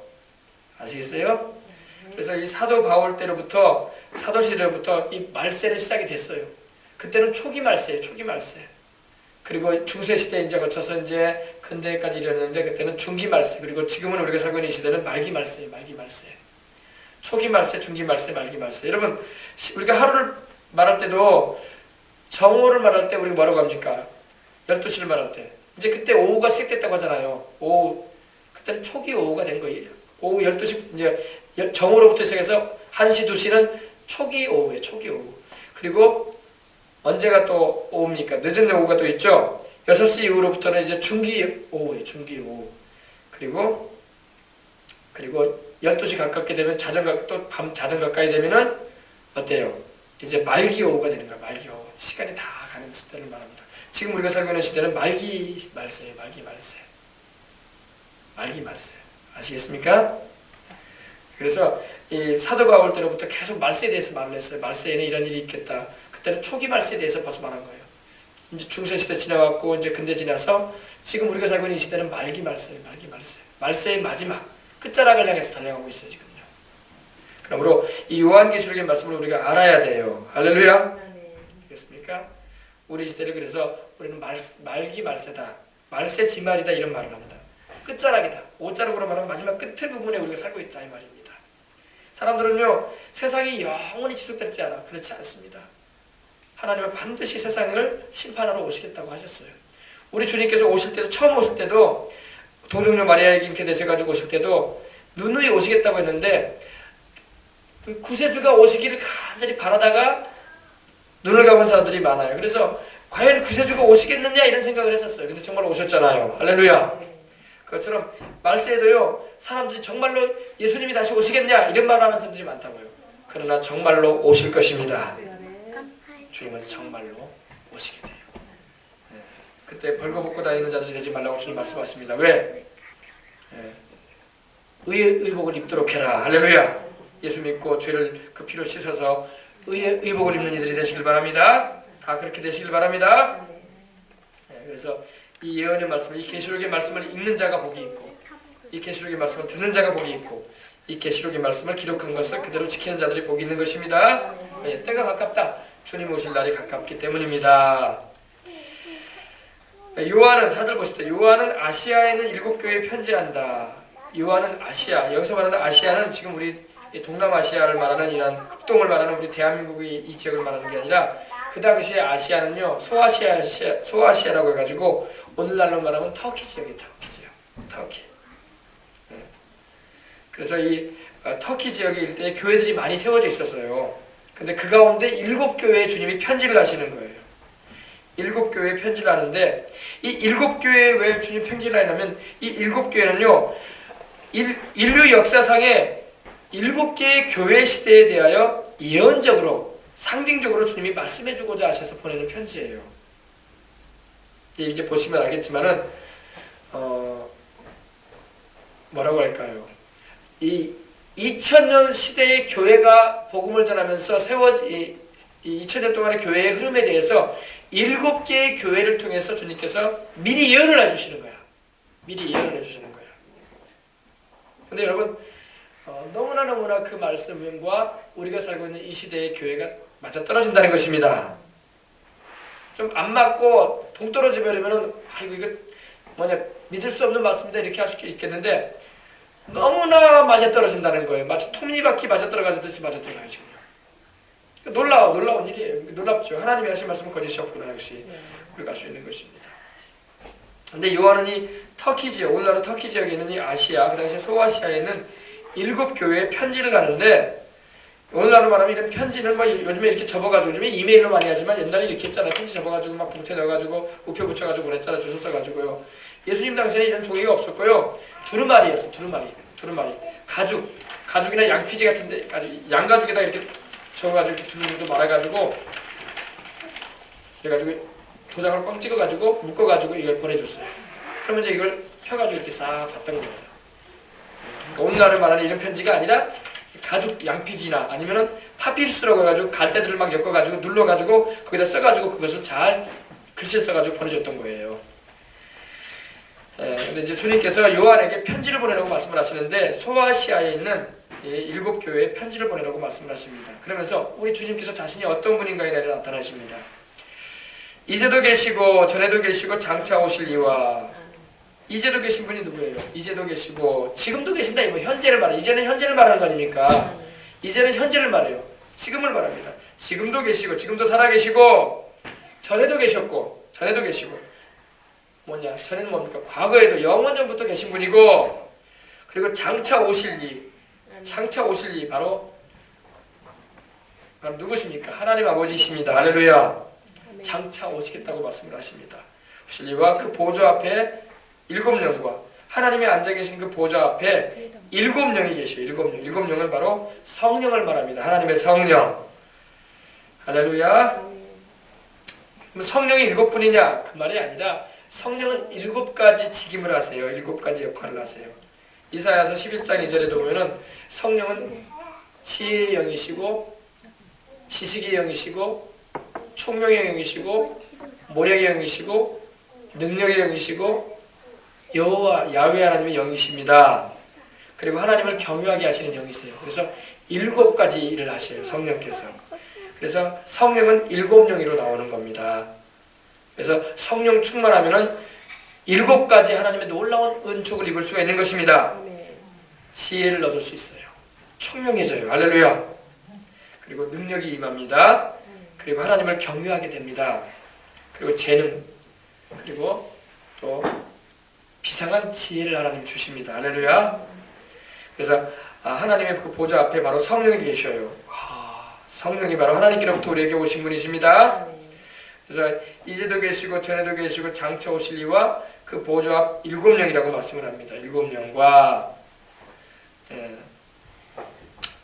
아시겠어요? 그래서 이 사도 바울 때로부터 사도 시대로부터 이 말세는 시작이 됐어요. 그때는 초기 말세예요. 초기 말세. 그리고 중세 시대 이제 거쳐서 이제 근대까지 이르렀는데 그때는 중기 말세. 그리고 지금은 우리가 살고 있는 이 시대는 말기 말세예요. 말기 말세. 초기 말세, 중기 말세, 말기 말세. 여러분 우리가 하루를 말할 때도 정오를 말할 때 우리가 뭐라고 합니까? 12시를 말할 때. 이제 그때 오후가 시작됐다고 하잖아요. 오후. 그때는 초기 오후가 된 거예요. 오후 12시 이제 정오로부터 시작해서 1시, 2시는 초기 오후예요. 초기 오후. 그리고 언제가 또 오후입니까? 늦은 오후가 또 있죠. 6시 이후로부터는 이제 중기 오후예요. 중기 오후. 그리고 12시 가깝게 되면 또 밤 자정 가까이 되면은 어때요? 이제 말기 오후가 되는 거예요. 말기 오후. 시간이 다 가는 시대를 말합니다. 지금 우리가 살고 있는 시대는 말기 말세예요. 말기 말세. 말기 말세. 아시겠습니까? 그래서 이 사도 바울 때로부터 계속 말세에 대해서 말을 했어요. 말세에는 이런 일이 있겠다. 그때는 초기 말세에 대해서 벌써 말한 거예요. 이제 중세 시대 지나갔고 이제 근대 지나서 지금 우리가 살고 있는 이 시대는 말기 말세예요. 말기 말세. 말세의 마지막 끝자락을 향해서 달려가고 있어요. 지금요. 그러므로 이 요한계시록의 말씀을 우리가 알아야 돼요. 할렐루야. 알겠습니까? 우리 시대를 그래서 우리는 말기 말세다. 말세 지말이다 이런 말을 합니다. 끝자락이다. 오자락으로 말하면 마지막 끝을 부분에 우리가 살고 있다 이 말입니다. 사람들은요 세상이 영원히 지속되지 않아. 그렇지 않습니다. 하나님은 반드시 세상을 심판하러 오시겠다고 하셨어요. 우리 주님께서 오실 때도 처음 오실 때도 동정녀 마리아에게 잉태되셔가지고 오실 때도 누누이 오시겠다고 했는데 구세주가 오시기를 간절히 바라다가 눈을 감은 사람들이 많아요. 그래서 과연 구세주가 오시겠느냐 이런 생각을 했었어요. 근데 정말 오셨잖아요. 할렐루야. 그것처럼 말세에도요 사람들이 정말로 예수님이 다시 오시겠냐 이런 말을 하는 사람들이 많다고요. 그러나 정말로 오실 것입니다. 주님은 정말로 오시게 돼요. 그때 벌거벗고 다니는 자들이 되지 말라고 주님 말씀하십니다. 왜? 의복을 입도록 해라. 할렐루야. 예수 믿고 죄를 그 피로 씻어서 의복을 입는 이들이 되시길 바랍니다. 다 그렇게 되시길 바랍니다. 그래서 이 예언의 말씀, 이 계시록의 말씀을 읽는 자가 복이 있고 이 계시록의 말씀을 듣는 자가 복이 있고 이 계시록의 말씀을 기록한 것을 그대로 지키는 자들이 복이 있는 것입니다. 때가 가깝다. 주님 오실 날이 가깝기 때문입니다. 요한은 4절 보십시오. 요한은 아시아에 있는 7교회에 편지한다. 요한은 아시아, 여기서 말하는 아시아는 지금 우리 동남아시아를 말하는 이런 극동을 말하는 우리 대한민국의 이 지역을 말하는 게 아니라 그 당시에 아시아는요 소아시아라고 해가지고 오늘날로 말하면 터키 지역이에요. 터키 지역. 터키. 그래서 이 터키 지역의 일대에 교회들이 많이 세워져 있었어요. 근데 그 가운데 7교회에 주님이 편지를 하시는 거예요. 7교회에 편지를 하는데 이 7교회에 왜 주님 편지를 하냐면 이 7교회는요 인류 역사상에 7개의 교회 시대에 대하여 예언적으로 상징적으로 주님이 말씀해주고자 하셔서 보내는 편지예요. 이제 보시면 알겠지만은 뭐라고 할까요? 이 2000년 시대의 교회가 복음을 전하면서 이 2000년 동안의 교회의 흐름에 대해서 7개의 교회를 통해서 주님께서 미리 예언을 해주시는 거야. 미리 예언을 해주시는 거야. 근데 여러분 너무나 그 말씀과 우리가 살고 있는 이 시대의 교회가 맞아떨어진다는 것입니다. 좀 안 맞고 동떨어져 버리면은 이거 뭐냐 믿을 수 없는 말씀이다 이렇게 할 수 있겠는데 너무나 맞아떨어진다는 거예요. 마치 톱니바퀴 맞아떨어가듯이 맞아떨어가요 지금. 놀라운 일이에요. 놀랍죠. 하나님이 하신 말씀은 거짓이 없구나 역시 우리가 알 수 있는 것입니다. 근데 요한은 이 터키 지역, 오늘날은 터키 지역에 있는 이 아시아, 그 당시 소아시아에 있는 7교회에 편지를 하는데 오늘날로 말하면 이런 편지는 뭐 요즘에 이렇게 접어가지고 요즘에 이메일로 많이 하지만 옛날에 이렇게 했잖아요. 편지 접어가지고 막 봉투에 넣어가지고 우표 붙여가지고 그랬잖아요. 주소 써가지고요. 예수님 당시에 이런 종이가 없었고요. 두루마리였어. 두루마리. 가죽이나 양피지 같은데 양가죽에다 이렇게 적어가지고 두루마리도 말아가지고 그래가지고 도장을 꽝 찍어가지고 묶어가지고 이걸 보내줬어요. 그러면 이제 이걸 펴가지고 이렇게 싹 봤던 거예요. 그러니까 오늘날을 말하는 이런 편지가 아니라 가죽 양피지나 아니면은 파피루스라고 해가지고 갈대들을 막 엮어가지고 눌러가지고 거기다 써가지고 그것을 잘 글씨 써가지고 보내줬던 거예요. 근데 이제 주님께서 요한에게 편지를 보내라고 말씀을 하시는데 소아시아에 있는 7교회에 편지를 보내라고 말씀을 하십니다. 그러면서 우리 주님께서 자신이 어떤 분인가에 대해 나타나십니다. 이제도 계시고 전에도 계시고 장차 오실 이와 이제도 계신 분이 누구예요? 이제도 계시고 지금도 계신다. 이거 현재를 말해. 이제는 현재를 말하는 거 아닙니까? 이제는 현재를 말해요. 지금을 말합니다. 지금도 계시고 지금도 살아계시고 전에도 계셨고 뭐냐? 전에는 뭡니까? 과거에도 영원전부터 계신 분이고 그리고 장차 오실 이 바로 누구십니까? 하나님 아버지이십니다. 할렐루야. 장차 오시겠다고 말씀을 하십니다. 오실 이와 그 보좌 앞에 7영과 하나님이 앉아 계신 그 보좌 앞에 7영이 계시요. 7영은 바로 성령을 말합니다. 하나님의 성령. 할렐루야. 성령이 7분이냐? 그 말이 아니라 성령은 7가지 직임을 하세요. 7가지 역할을 하세요. 이사야서 11장 2절에도 보면은 성령은 지혜의 영이시고 지식의 영이시고 총명의 영이시고 모략의 영이시고 능력의 영이시고 여호와 야훼 하나님의 영이십니다. 그리고 하나님을 경외하게 하시는 영이세요. 그래서 7가지 일을 하셔요. 성령께서. 그래서 성령은 7영이로 나오는 겁니다. 그래서 성령 충만하면은 7가지 하나님의 놀라운 은총을 입을 수가 있는 것입니다. 지혜를 얻을 수 있어요. 총명해져요. 할렐루야. 그리고 능력이 임합니다. 그리고 하나님을 경외하게 됩니다. 그리고 재능, 그리고 또 비상한 지혜를 하나님 주십니다. 할렐루야. 그래서 하나님의 그 보좌 앞에 바로 성령이 계셔요. 성령이 바로 하나님께로부터 우리에게 오신 분이십니다. 그래서 이제도 계시고 전에도 계시고 장차 오실 이와 그 보좌 앞 7영이라고 말씀을 합니다. 7영과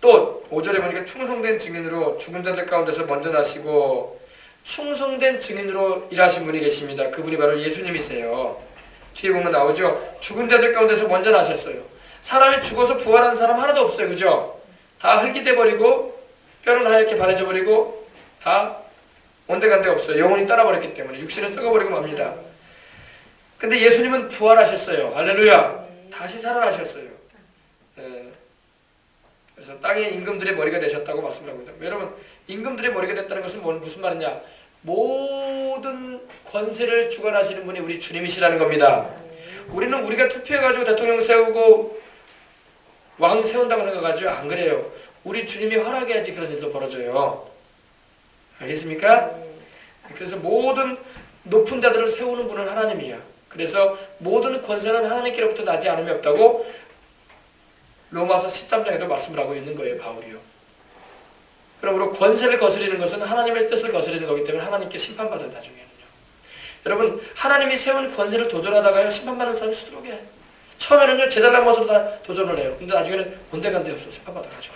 또 5절에 보니까 충성된 증인으로 죽은 자들 가운데서 먼저 나시고 충성된 증인으로 일하신 분이 계십니다. 그분이 바로 예수님이세요. 뒤에 보면 나오죠. 죽은 자들 가운데서 먼저 나셨어요. 사람이 죽어서 부활하는 사람 하나도 없어요. 그죠? 다 흙이 돼버리고 뼈는 하얗게 바래져 버리고 다 온데간데 없어요. 영혼이 떠나버렸기 때문에 육신을 썩어버리고 맙니다. 근데 예수님은 부활하셨어요. 할렐루야. 다시 살아나셨어요. 그래서 땅의 임금들의 머리가 되셨다고 말씀합니다. 여러분, 임금들의 머리가 됐다는 것은 무슨 말이냐? 모든 권세를 주관하시는 분이 우리 주님이시라는 겁니다. 우리는 우리가 투표해가지고 대통령 세우고 왕 세운다고 생각하죠? 안 그래요. 우리 주님이 허락해야지 그런 일도 벌어져요. 알겠습니까? 그래서 모든 높은 자들을 세우는 분은 하나님이야. 그래서 모든 권세는 하나님께로부터 나지 않음이 없다고 로마서 13장에도 말씀을 하고 있는 거예요. 바울이요. 그러므로 권세를 거스리는 것은 하나님의 뜻을 거스리는 거기 때문에 하나님께 심판받아요. 나중에는요. 여러분 하나님이 세운 권세를 도전하다가요 심판받는 사람이 수두룩해. 처음에는요 제잘난 것으로 다 도전을 해요. 근데 나중에는 온데간데 없어 심판받아가지고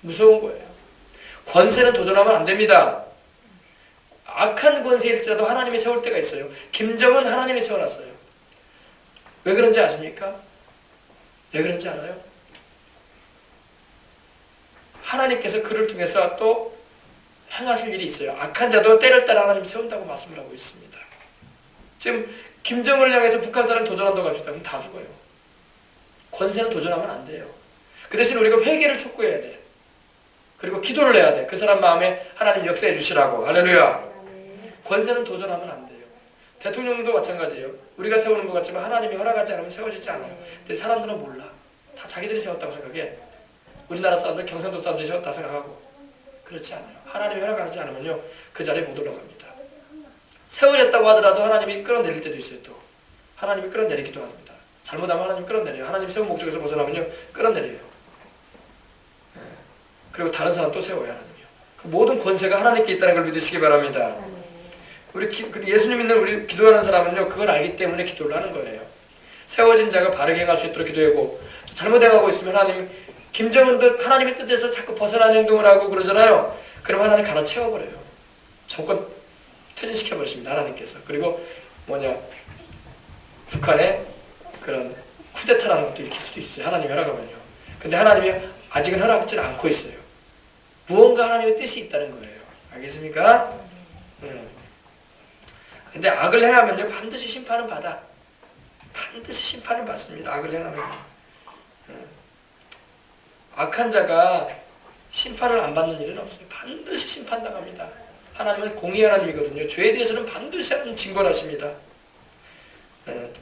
무서운 거예요. 권세는 도전하면 안 됩니다. 악한 권세일지라도 하나님이 세울 때가 있어요. 김정은 하나님이 세워놨어요. 왜 그런지 아십니까? 왜 그런지 알아요? 하나님께서 그를 통해서 또 행하실 일이 있어요. 악한 자도 때를 따라 하나님 세운다고 말씀을 하고 있습니다. 지금 김정은을 향해서 북한 사람이 도전한다고 합시다. 그럼 다 죽어요. 권세는 도전하면 안 돼요. 그 대신 우리가 회개를 촉구해야 돼. 그리고 기도를 해야 돼. 그 사람 마음에 하나님 역사해 주시라고. 할렐루야. 권세는 도전하면 안 돼요. 대통령도 마찬가지예요. 우리가 세우는 것 같지만 하나님이 허락하지 않으면 세워지지 않아요. 근데 사람들은 몰라. 다 자기들이 세웠다고 생각해. 우리나라 사람들, 경상도 사람들이 세웠다 생각하고. 그렇지 않아요. 하나님이 허락하지 않으면요 그 자리에 못 올라갑니다. 세워졌다고 하더라도 하나님이 끌어내릴 때도 있어요. 또 하나님이 끌어내리기도 합니다. 잘못하면 하나님 끌어내려요. 하나님 세운 목적에서 벗어나면요 끌어내려요. 그리고 다른 사람 또 세워요. 하나님이요. 그 모든 권세가 하나님께 있다는 걸 믿으시기 바랍니다. 우리 예수님 믿는 우리 기도하는 사람은요 그걸 알기 때문에 기도를 하는 거예요. 세워진 자가 바르게 행할 수 있도록 기도하고 또 잘못 행하고 있으면 하나님 김정은도 하나님의 뜻에서 자꾸 벗어나는 행동을 하고 그러잖아요. 그럼 하나님 갈아채워버려요. 정권 퇴진시켜버리십니다. 하나님께서. 그리고 북한에 그런 쿠데타라는 것도 일으킬 수도 있어요. 하나님이 허락하면요. 근데 하나님이 아직은 허락하지 않고 있어요. 무언가 하나님의 뜻이 있다는 거예요. 알겠습니까? 근데 악을 행하면요 반드시 심판은 받아. 반드시 심판을 받습니다. 악을 행하면요. 악한 자가 심판을 안 받는 일은 없어요. 반드시 심판당합니다. 하나님은 공의 하나님이거든요. 죄에 대해서는 반드시 징벌 하십니다.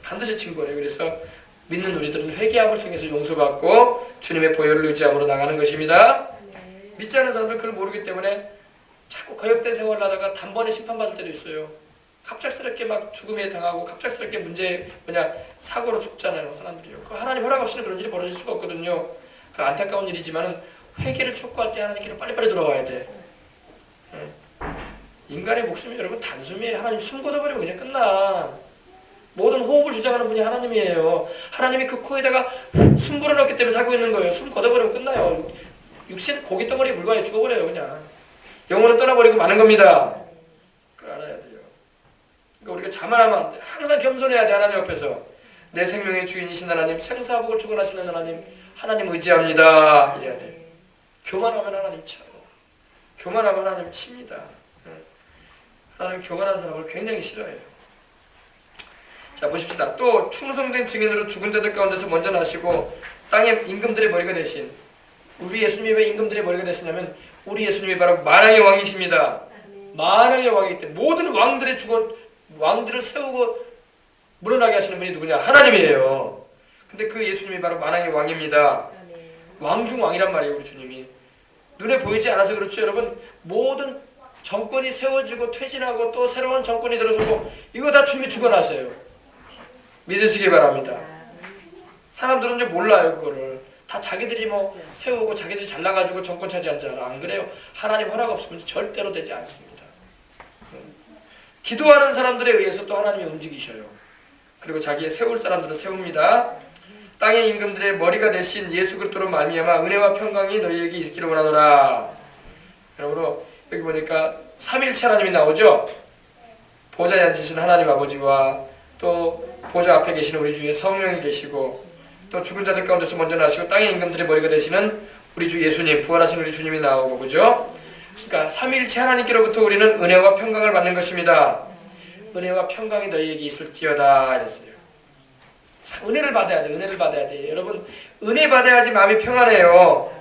반드시 징벌해요. 그래서 믿는 우리들은 회개함을 통해서 용서받고 주님의 보혈을 의지함으로 나가는 것입니다. 믿지 않는 사람들은 그걸 모르기 때문에 자꾸 거역된 생활을 하다가 단번에 심판받을 때도 있어요. 갑작스럽게 막 죽음에 당하고 갑작스럽게 사고로 죽잖아요. 사람들이요. 그 하나님 허락 없이는 그런 일이 벌어질 수가 없거든요. 그 안타까운 일이지만은 회개를 촉구할 때 하나님께로 빨리빨리 돌아와야 돼. 인간의 목숨이 여러분 단숨에 하나님 숨 걷어버리면 그냥 끝나. 모든 호흡을 주장하는 분이 하나님이에요. 하나님이 그 코에다가 숨 불어넣기 때문에 살고 있는 거예요. 숨 걷어버리면 끝나요. 육신 고기 덩어리에 불과해 죽어버려요. 그냥 영혼은 떠나버리고 마는 겁니다. 그걸 알아야 돼요. 그러니까 우리가 자만하면 안 돼. 항상 겸손해야 돼. 하나님 앞에서 내 생명의 주인이신 하나님, 생사복을 주관하시는 하나님 의지합니다. 이래야 돼. 교만하면 하나님 쳐요. 교만하면 하나님 칩니다. 하나님 교만한 사람을 굉장히 싫어해요. 자 보십시다. 또 충성된 증인으로 죽은 자들 가운데서 먼저 나시고 땅의 임금들의 머리가 되신 우리 예수님이 왜 임금들의 머리가 되시냐면 우리 예수님이 바로 만왕의 왕이십니다. 만왕의 왕이기 때문에 모든 왕들을 세우고 물러나게 하시는 분이 누구냐? 하나님이에요. 근데 그 예수님이 바로 만왕의 왕입니다. 왕 중 왕이란 말이에요. 우리 주님이. 눈에 보이지 않아서 그렇죠. 여러분 모든 정권이 세워지고 퇴진하고 또 새로운 정권이 들어서고 이거 다 주님이 주관하세요. 믿으시기 바랍니다. 사람들은 이제 몰라요. 그거를. 다 자기들이 세우고 자기들이 잘나가지고 정권 차지한 줄 알아. 안 그래요? 하나님 허락 없으면 절대로 되지 않습니다. 기도하는 사람들에 의해서 또 하나님이 움직이셔요. 그리고 자기의 세울 사람들을 세웁니다. 땅의 임금들의 머리가 되신 예수 그리스도로 말미암아 은혜와 평강이 너희에게 있기를 원하노라. 그러므로 여기 보니까 삼위일체 하나님이 나오죠. 보좌에 앉으신 하나님 아버지와 또 보좌 앞에 계시는 우리 주의 성령이 계시고 또 죽은 자들 가운데서 먼저 나시고 땅의 임금들의 머리가 되시는 우리 주 예수님, 부활하신 우리 주님이 나오고 그죠? 그러니까 삼위일체 하나님께로부터 우리는 은혜와 평강을 받는 것입니다. 은혜와 평강이 너희에게 있을지어다 이랬어요. 자, 은혜를 받아야 돼. 은혜를 받아야 돼. 여러분 은혜 받아야지 마음이 평안해요.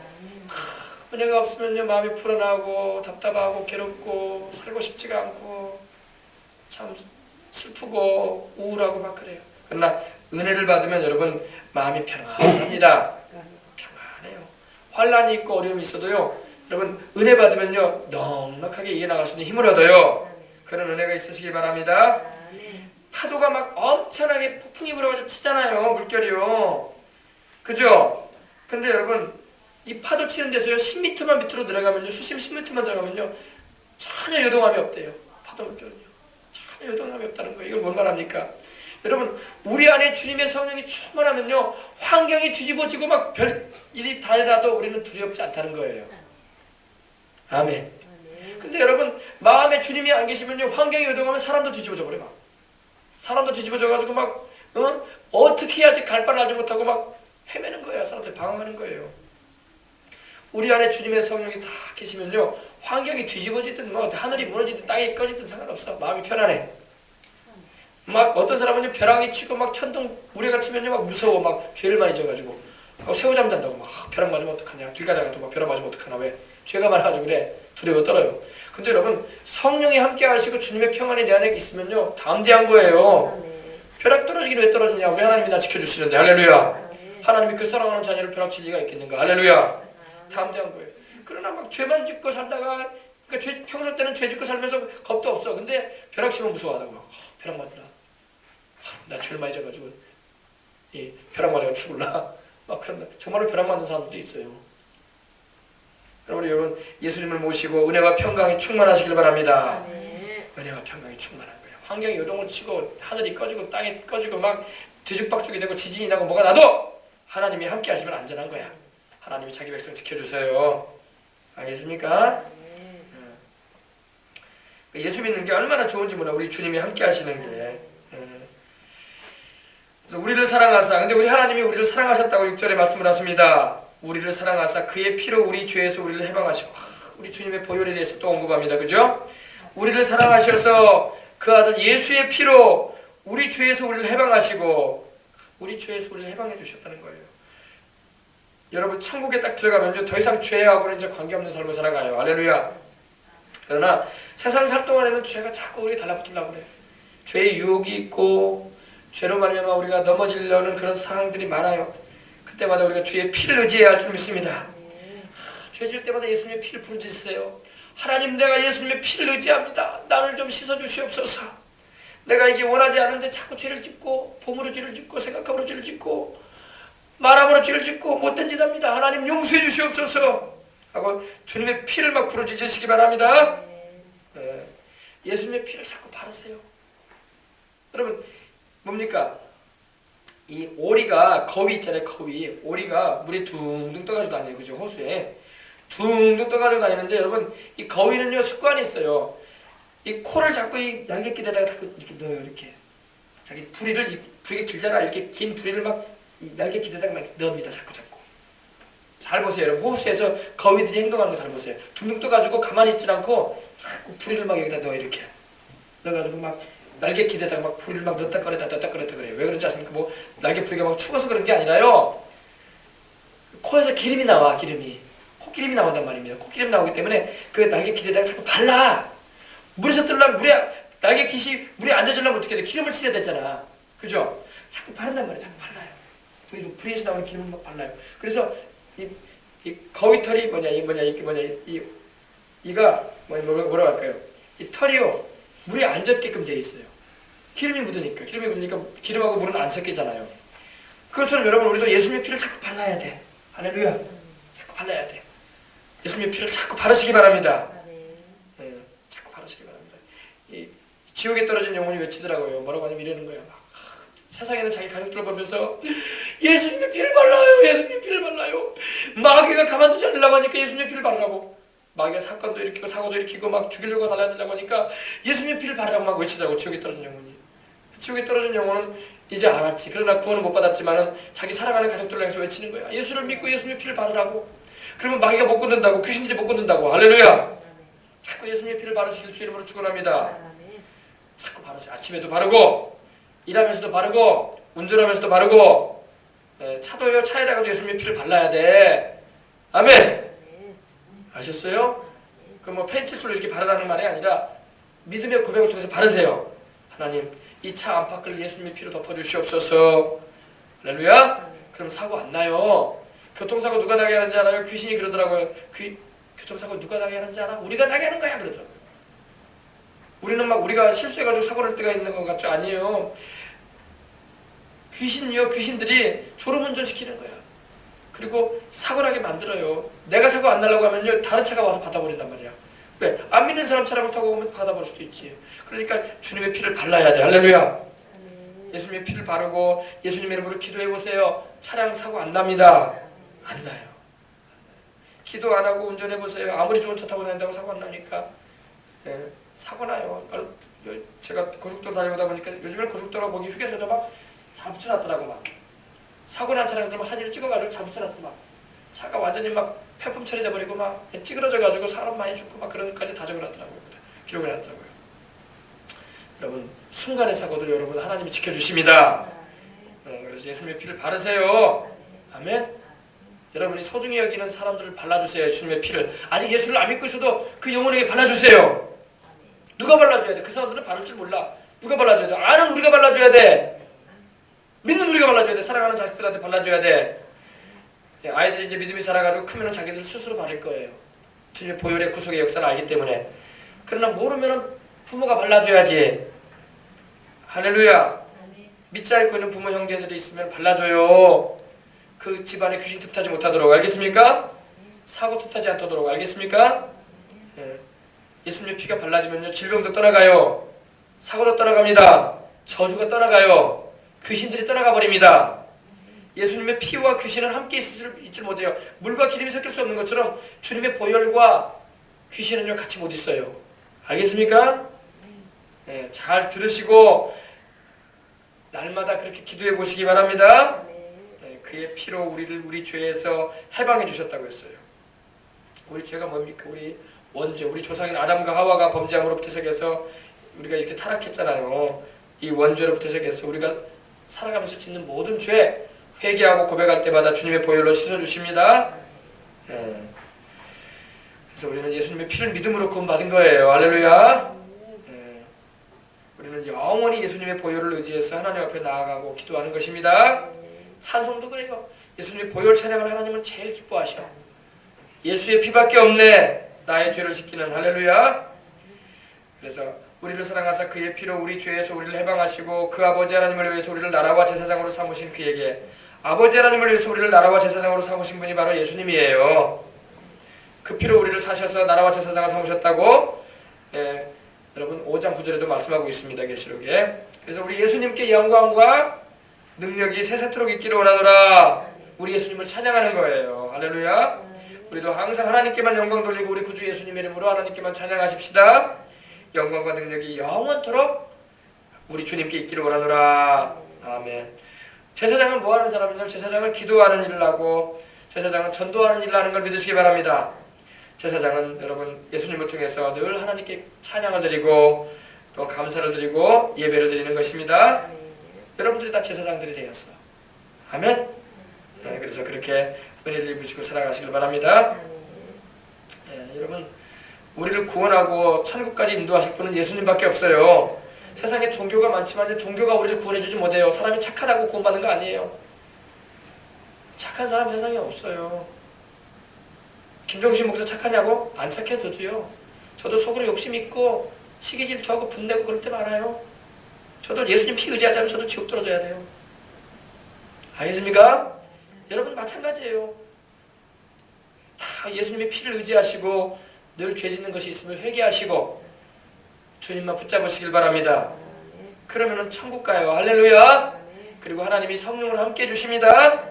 은혜가 없으면요 마음이 불안하고 답답하고 괴롭고 살고 싶지가 않고 참 슬프고 우울하고 막 그래요. 그러나 은혜를 받으면 여러분 마음이 평안합니다. 평안해요. 환란이 있고 어려움이 있어도요 여러분 은혜 받으면요 넉넉하게 이겨나갈 수 있는 힘을 얻어요. 그런 은혜가 있으시기 바랍니다. 파도가 막 엄청나게 폭풍이 불어가지고 치잖아요. 물결이요. 그죠? 근데 여러분 이 파도 치는 데서요 10m만 밑으로 들어가면요, 수심 10m만 들어가면요 전혀 요동함이 없대요. 파도 물결은요 전혀 요동함이 없다는 거예요. 이걸 뭔 말합니까? 여러분, 우리 안에 주님의 성령이 충만하면요 환경이 뒤집어지고 막 별일이 다 일어나도 우리는 두렵지 않다는 거예요. 아멘. 근데 여러분, 마음에 주님이 안 계시면요 환경이 요동하면 사람도 뒤집어져 버려. 막 사람도 뒤집어져 가지고 막 어떻게 해야지 갈 바를 알지 못하고 막 헤매는 거예요. 사람들이 방황하는 거예요. 우리 안에 주님의 성령이 다 계시면요 환경이 뒤집어지든 뭐 하늘이 무너지든 땅이 꺼지든 상관없어. 마음이 편안해. 막 어떤 사람은요 벼랑이 치고 막 천둥 우레가 치면요 막 무서워. 막 죄를 많이 져가지고 새우잠 잔다고 막 벼락 맞으면 어떡하냐, 길 가다가도 막 벼락 맞으면 어떡하나, 왜 죄가 많아가지고 그래, 두려워 떨어요. 근데 여러분, 성령이 함께 하시고 주님의 평안이 내 안에 있으면요 담대한 거예요. 벼락 떨어지긴 왜 떨어지냐, 우리 하나님이 나 지켜주시는데. 할렐루야. 하나님이 그 사랑하는 자녀를 벼락 칠 리가 있겠는가. 할렐루야. 담대한 거예요. 그러나 막 죄만 짓고 살다가, 그러니까 평소 때는 죄 짓고 살면서 겁도 없어. 근데 벼락 치면 무서워하다고 막 벼락 맞으라, 나 죄를 많이 져가지고 벼락 맞아가 죽을라 막 그런다. 정말로 벼락 맞는 사람도 있어요. 그러므로 여러분, 예수님을 모시고 은혜와 평강이 충만하시길 바랍니다. 은혜와 평강이 충만한 거예요. 환경이 요동을 치고 하늘이 꺼지고 땅이 꺼지고 막 뒤죽박죽이 되고 지진이 나고 뭐가 나도 하나님이 함께 하시면 안전한 거야. 하나님이 자기 백성 지켜주세요. 알겠습니까? 예수 믿는 게 얼마나 좋은지 몰라. 우리 주님이 함께 하시는 게. 그래서 우리를 사랑하사, 근데 우리 하나님이 우리를 사랑하셨다고 6절에 말씀을 하십니다. 우리를 사랑하사 그의 피로 우리 죄에서 우리를 해방하시고. 우리 주님의 보혈에 대해서 또 언급합니다. 그죠? 우리를 사랑하셔서 그 아들 예수의 피로 우리 죄에서 우리를 해방하시고, 우리 죄에서 우리를 해방해 주셨다는 거예요. 여러분, 천국에 딱 들어가면요 더 이상 죄하고는 이제 관계없는 삶을 살아가요. 할렐루야. 그러나 세상 살 동안에는 죄가 자꾸 우리 달라붙으려고 그래요. 죄의 유혹이 있고 죄로 말미암아 우리가 넘어지려는 그런 상황들이 많아요. 그때마다 우리가 주의 피를 의지해야 할 줄 믿습니다. 죄 지을 때마다 예수님의 피를 부르짖으세요. 하나님, 내가 예수님의 피를 의지합니다. 나를 좀 씻어주시옵소서. 내가 이게 원하지 않은데 자꾸 죄를 짓고, 봄으로 죄를 짓고, 생각함으로 죄를 짓고, 말함으로 죄를 짓고 못된 짓 합니다. 하나님 용서해 주시옵소서 하고 주님의 피를 막 부르짖으시기 바랍니다. 네. 예수님의 피를 자꾸 바르세요. 여러분, 뭡니까? 이 오리가, 거위 있잖아요. 거위. 오리가 물에 둥둥 떠가지고 다녀요. 그죠? 호수에 둥둥 떠가지고 다니는데, 여러분, 이 거위는요 습관이 있어요. 이 코를 자꾸 이 날갯길에다가 자꾸 이렇게 넣어요. 이렇게 자기 부리를, 부리가 길잖아. 이렇게 긴 부리를 막 이 날갯길에다가 막 넣습니다. 자꾸 잘 보세요. 여러분, 호수에서 거위들이 행동하는 거 잘 보세요. 둥둥 떠가지고 가만히 있지 않고 자꾸 부리를 막 여기다 넣어. 이렇게 넣어가지고 막 날개 기대다가 막 부리를 막 넣었다 꺼냈다 그래요. 왜 그런지 아십니까? 뭐 날개 부리가 막 추워서 그런 게 아니라요, 코에서 기름이 나와. 콧기름이 나온단 말입니다. 콧기름 나오기 때문에 그 날개 기대다가 자꾸 발라. 물에서 뜨려면 날개 깃이 물에 앉아지려면 어떻게 돼? 기름을 칠해야 되잖아. 그죠? 자꾸 바른단 말이에요. 자꾸 발라요. 부리에서 나오는 기름을 막 발라요. 그래서 이 거위털이 이가 뭐라고 할까요? 이 털이요 물에 안 젖게끔 되어 있어요. 기름이 묻으니까 기름하고 물은 안 섞이잖아요. 그것처럼 여러분, 우리도 예수님의 피를 자꾸 발라야 돼. 할렐루야. 자꾸 발라야 돼. 예수님의 피를 자꾸 바르시기 바랍니다. 네, 자꾸 바르시기 바랍니다. 이 지옥에 떨어진 영혼이 외치더라고요. 뭐라고 하냐면 이러는 거야. 막 세상에는 자기 가족들을 보면서 예수님의 피를 발라요. 예수님의 피를 발라요. 마귀가 가만두지 않으려고 하니까 예수님의 피를 바르라고. 마귀가 사건도 일으키고 사고도 일으키고 막 죽이려고 달라지려고 하니까 예수님의 피를 바르라고 막 외치더라고. 지옥에 떨어진 영혼이. 지옥에 떨어진 영혼은 이제 알았지. 그러나 구원을 못 받았지만은 자기 사랑하는 가족들을 향해서 외치는 거야. 예수를 믿고 예수님의 피를 바르라고. 그러면 마귀가 못 건든다고, 귀신들이 못 건든다고. 할렐루야. 자꾸 예수님의 피를 바르시길 주 이름으로 축원합니다. 자꾸 바르세요. 아침에도 바르고, 일하면서도 바르고, 운전하면서도 바르고, 차도요, 차에다가도 예수님의 피를 발라야 돼. 아멘. 아셨어요? 그 뭐 페인트칠로 이렇게 바르라는 말이 아니라 믿음의 고백을 통해서 바르세요. 하나님, 이 차 안팎을 예수님의 피로 덮어주시옵소서. 할렐루야. 그럼 사고 안 나요. 교통사고 누가 나게 하는지 알아요? 귀신이 그러더라고요. 교통사고 누가 나게 하는지 알아? 우리가 나게 하는 거야 그러더라고요. 우리는 막 우리가 실수해가지고 사고 날 때가 있는 것 같죠? 아니에요. 귀신들이 졸음운전 시키는 거야. 그리고 사고 나게 만들어요. 내가 사고 안 나려고 하면요 다른 차가 와서 받아버린단 말이야. 왜? 안 믿는 사람 차량을 타고 오면 받아버릴 수도 있지. 그러니까 주님의 피를 발라야 돼. 할렐루야. 예수님의 피를 바르고 예수님 이름으로 기도해 보세요. 차량 사고 안 납니다. 안 나요. 기도 안 하고 운전해 보세요. 아무리 좋은 차 타고 다닌다고 사고 안 납니까? 예, 사고 나요. 제가 고속도로 다니다 보니까 요즘엔 고속도로 거기 휴게소에 막 잘 붙여놨더라고. 막 사고 난 차량들 막 사진을 찍어가지고 잘 붙여놨어. 막 차가 완전히 막 폐품 처리돼 버리고 막 찌그러져가지고 사람 많이 죽고 막 그런 것까지 다 적어놨더라고요. 기록을 해놨더라고요. 여러분 순간의 사고도 여러분 하나님이 지켜주십니다. 그래서 예수님의 피를 바르세요. 아멘. 여러분이 소중히 여기는 사람들을 발라주세요. 예수님의 피를. 아직 예수를 안 믿고 있어도 그 영혼에게 발라주세요. 누가 발라줘야 돼? 그 사람들은 바를 줄 몰라. 누가 발라줘야 돼? 아는 우리가 발라줘야 돼. 믿는 우리가 발라줘야 돼. 사랑하는 자식들한테 발라줘야 돼. 아이들이 이제 믿음이 자라가지고 크면은 자기들 스스로 바를 거예요. 주님의 보혈의 구속의 역사를 알기 때문에. 그러나 모르면은 부모가 발라줘야지. 할렐루야. 믿지 않고 있는 부모 형제들이 있으면 발라줘요. 그 집안에 귀신 틈타지 못하도록. 알겠습니까? 사고 틈타지 않도록. 알겠습니까? 예수님의 피가 발라지면요 질병도 떠나가요. 사고도 떠나갑니다. 저주가 떠나가요. 귀신들이 떠나가 버립니다. 예수님의 피와 귀신은 함께 있지 못해요. 물과 기름이 섞일 수 없는 것처럼 주님의 보혈과 귀신은요 같이 못 있어요. 알겠습니까? 잘 들으시고 날마다 그렇게 기도해 보시기 바랍니다. 그의 피로 우리를 우리 죄에서 해방해 주셨다고 했어요. 우리 죄가 뭡니까? 우리 원죄, 우리 조상인 아담과 하와가 범죄함으로부터 시작해서 우리가 이렇게 타락했잖아요. 이 원죄로부터 시작해서 우리가 살아가면서 짓는 모든 죄 회개하고 고백할 때마다 주님의 보혈로 씻어주십니다. 그래서 우리는 예수님의 피를 믿음으로 구원받은 거예요. 할렐루야. 우리는 영원히 예수님의 보혈을 의지해서 하나님 앞에 나아가고 기도하는 것입니다. 찬송도 그래요. 예수님의 보혈 찬양을 하나님은 제일 기뻐하셔. 예수의 피밖에 없네. 나의 죄를 씻기는. 할렐루야. 그래서 우리를 사랑하사 그의 피로 우리 죄에서 우리를 해방하시고 그 아버지 하나님을 위해서 우리를 나라와 제사장으로 삼으신 그에게 아버지 하나님을 위해서 우리를 나라와 제사장으로 삼으신 분이 바로 예수님이에요. 그 피로 우리를 사셔서 나라와 제사장을 삼으셨다고 여러분 5장 9절에도 말씀하고 있습니다. 계시록에. 그래서 우리 예수님께 영광과 능력이 세세토록 있기를 원하노라. 우리 예수님을 찬양하는 거예요. 할렐루야. 우리도 항상 하나님께만 영광 돌리고 우리 구주 예수님의 이름으로 하나님께만 찬양하십시다. 영광과 능력이 영원토록 우리 주님께 있기를 원하노라. 아멘. 제사장은 뭐하는 사람이냐면 제사장은 기도하는 일을 하고 제사장은 전도하는 일을 하는 걸 믿으시기 바랍니다. 제사장은 여러분 예수님을 통해서 늘 하나님께 찬양을 드리고 또 감사를 드리고 예배를 드리는 것입니다. 여러분들이 다 제사장들이 되었어. 아멘. 그래서 그렇게 은혜를 입으시고 살아가시길 바랍니다. 여러분 우리를 구원하고 천국까지 인도하실 분은 예수님밖에 없어요. 세상에 종교가 많지만 이제 종교가 우리를 구원해주지 못해요. 사람이 착하다고 구원받는 거 아니에요. 착한 사람 세상에 없어요. 김종신 목사 착하냐고? 안 착해 저도요. 저도 속으로 욕심 있고 시기 질투하고 분내고 그럴 때 많아요. 저도 예수님 피 의지하자면 저도 지옥 떨어져야 돼요. 알겠습니까? 여러분 마찬가지예요. 다 예수님의 피를 의지하시고 늘 죄 짓는 것이 있으면 회개하시고 주님만 붙잡으시길 바랍니다. 그러면은 천국 가요. 할렐루야. 그리고 하나님이 성령을 함께 해주십니다.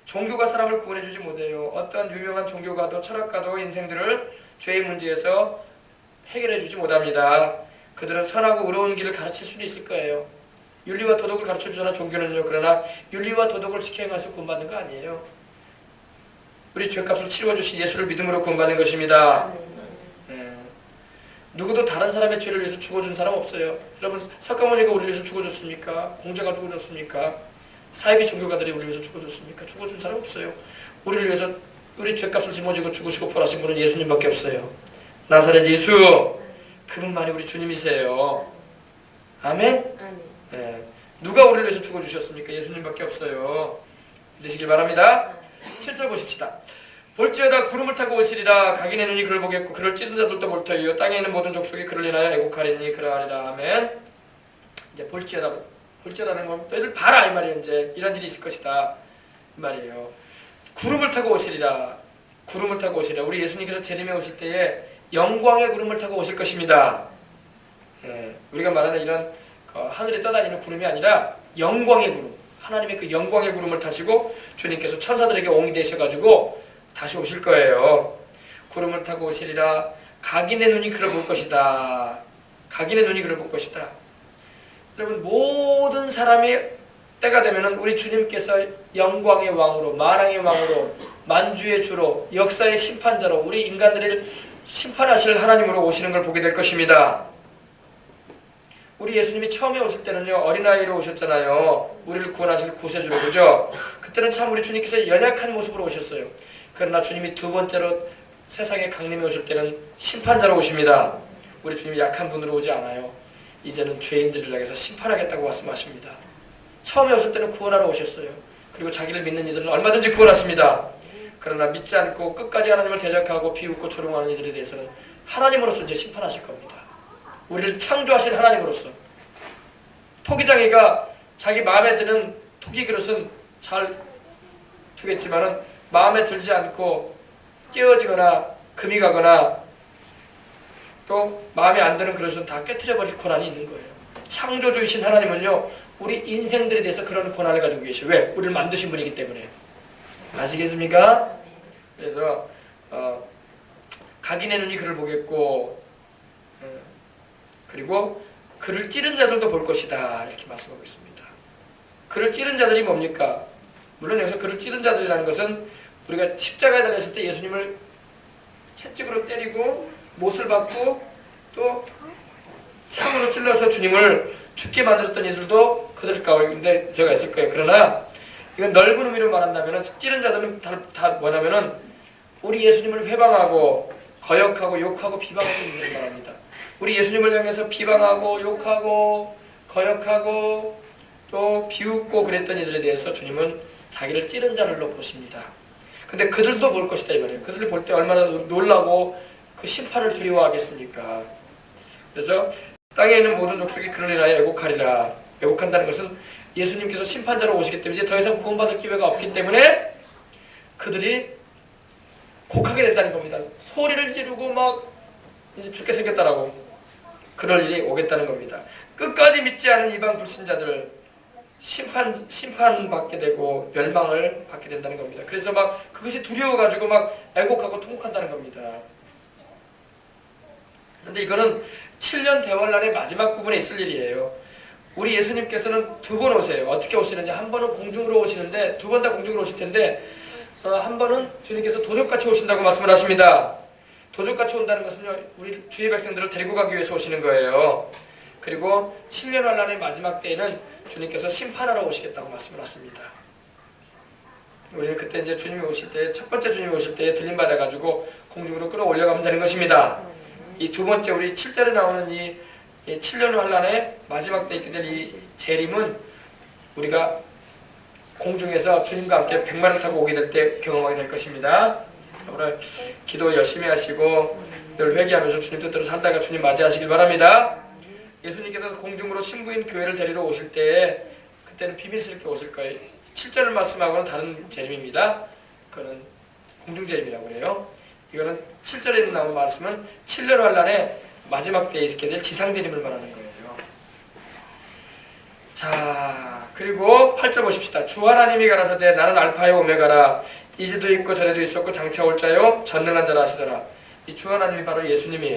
종교가 사람을 구원해주지 못해요. 어떤 유명한 종교가도 철학가도 인생들을 죄의 문제에서 해결해주지 못합니다. 그들은 선하고 의로운 길을 가르칠 수는 있을 거예요. 윤리와 도덕을 가르쳐주잖아 종교는요. 그러나 윤리와 도덕을 지켜 행해서 구원받는 거 아니에요. 우리 죄값을 치러주신 예수를 믿음으로 구원받는 것입니다. 누구도 다른 사람의 죄를 위해서 죽어준 사람 없어요. 여러분 석가모니가 우리를 위해서 죽어줬습니까? 공자가 죽어줬습니까? 사이비 종교가들이 우리를 위해서 죽어줬습니까? 죽어준 사람 없어요. 우리를 위해서 우리 죄값을 짊어지고 죽으시고 부활하신 분은 예수님밖에 없어요. 나사렛 예수, 그분만이 우리 주님이세요. 아멘? 누가 우리를 위해서 죽어주셨습니까? 예수님밖에 없어요. 믿으시길 바랍니다. 7절 보십시다. 볼지어다 구름을 타고 오시리라. 각인의 눈이 그를 보겠고 그를 찌른 자들도 볼 터이요 땅에 있는 모든 족속이 그를 인하여 애곡하리니 그러하리라. 아멘. 이제 볼지어다는 건 너희들 봐라 이 말이에요. 이제 이런 일이 있을 것이다. 이 말이에요. 구름을 타고 오시리라. 구름을 타고 오시리라. 우리 예수님께서 재림에 오실 때에 영광의 구름을 타고 오실 것입니다. 우리가 말하는 이런 하늘에 떠다니는 구름이 아니라 영광의 구름, 하나님의 그 영광의 구름을 타시고 주님께서 천사들에게 옹이 되셔가지고 다시 오실 거예요. 구름을 타고 오시리라. 각인의 눈이 그를 볼 것이다. 각인의 눈이 그를 볼 것이다. 여러분, 모든 사람이 때가 되면은 우리 주님께서 영광의 왕으로, 만왕의 왕으로, 만주의 주로, 역사의 심판자로 우리 인간들을 심판하실 하나님으로 오시는 걸 보게 될 것입니다. 우리 예수님이 처음에 오실 때는요, 어린아이로 오셨잖아요. 우리를 구원하실 구세주로. 그죠? 그때는 참 우리 주님께서 연약한 모습으로 오셨어요. 그러나 주님이 두 번째로 세상에 강림해 오실 때는 심판자로 오십니다. 우리 주님이 약한 분으로 오지 않아요. 이제는 죄인들을 향해서 심판하겠다고 말씀하십니다. 처음에 오실 때는 구원하러 오셨어요. 그리고 자기를 믿는 이들은 얼마든지 구원하십니다. 그러나 믿지 않고 끝까지 하나님을 대적하고 비웃고 조롱하는 이들에 대해서는 하나님으로서 이제 심판하실 겁니다. 우리를 창조하신 하나님으로서. 토기장이가 자기 마음에 드는 토기 그릇은 잘 두겠지만은 마음에 들지 않고 깨어지거나 금이 가거나 또 마음에 안 드는 그릇은 다 깨트려 버릴 권한이 있는 거예요. 창조주이신 하나님은요, 우리 인생들에 대해서 그런 권한을 가지고 계셔. 왜? 우리를 만드신 분이기 때문에. 아시겠습니까? 그래서 각인의 눈이 그를 보겠고, 그리고 그를 찌른 자들도 볼 것이다, 이렇게 말씀하고 있습니다. 그를 찌른 자들이 뭡니까? 물론 여기서 그를 찌른 자들이라는 것은 우리가 십자가에 달렸을 때 예수님을 채찍으로 때리고 못을 받고 또 창으로 찔러서 주님을 죽게 만들었던 이들도 그들 가운데 제가 있을 거예요. 그러나 이건 넓은 의미로 말한다면 찌른 자들은 다 뭐냐면은 우리 예수님을 회방하고 거역하고 욕하고 비방했던 이들을 말합니다. 우리 예수님을 향해서 비방하고 욕하고 거역하고 또 비웃고 그랬던 이들에 대해서 주님은 자기를 찌른 자들로 보십니다. 근데 그들도 볼 것이다 이 말이에요. 그들을 볼 때 얼마나 놀라고 그 심판을 두려워하겠습니까? 그래서 땅에 있는 모든 족속이 그를 인하여 애곡하리라. 애곡한다는 것은 예수님께서 심판자로 오시기 때문에 이제 더 이상 구원받을 기회가 없기 때문에 그들이 곡하게 된다는 겁니다. 소리를 지르고 막 이제 죽게 생겼다라고. 그럴 일이 오겠다는 겁니다. 끝까지 믿지 않은 이방 불신자들 심판받게 되고 멸망을 받게 된다는 겁니다. 그래서 막 그것이 두려워가지고 막 애곡하고 통곡한다는 겁니다. 그런데 이거는 7년 대환란의 마지막 부분에 있을 일이에요. 우리 예수님께서는 두 번 오세요. 어떻게 오시느냐? 한 번은 공중으로 오시는데 두 번 다 공중으로 오실 텐데 한 번은 주님께서 도적같이 오신다고 말씀을 하십니다. 도적같이 온다는 것은요, 우리 주의 백성들을 데리고 가기 위해서 오시는 거예요. 그리고 7년 환란의 마지막 때에는 주님께서 심판하러 오시겠다고 말씀을 하십니다. 우리는 그때 이제 주님이 오실 때, 첫 번째 주님이 오실 때 들림 받아가지고 공중으로 끌어올려가면 되는 것입니다. 이 두 번째 우리 7절에 나오는 이 7년 환란의 마지막 때 있게 될 이 재림은 우리가 공중에서 주님과 함께 백마를 타고 오게 될 때 경험하게 될 것입니다. 오늘 기도 열심히 하시고 늘 회개하면서 주님 뜻대로 살다가 주님 맞이하시길 바랍니다. 예수님께서 공중으로 신부인 교회를 데리러 오실 때 그때는 비밀스럽게 오실 거예요. 7절을 말씀하고는 다른 재림입니다. 그거는 공중재림이라고 그래요. 이거는 7절에 나온 말씀은 7년 환란의 마지막 때에 있게 될 지상재림을 말하는 거예요. 자, 그리고 8절 보십시다. 주 하나님이 가라사대 나는 알파요 오메가라. 이제도 있고 전에도 있었고 장차 올 자요 전능한 자라 하시더라. 이 주 하나님이 바로 예수님이에요.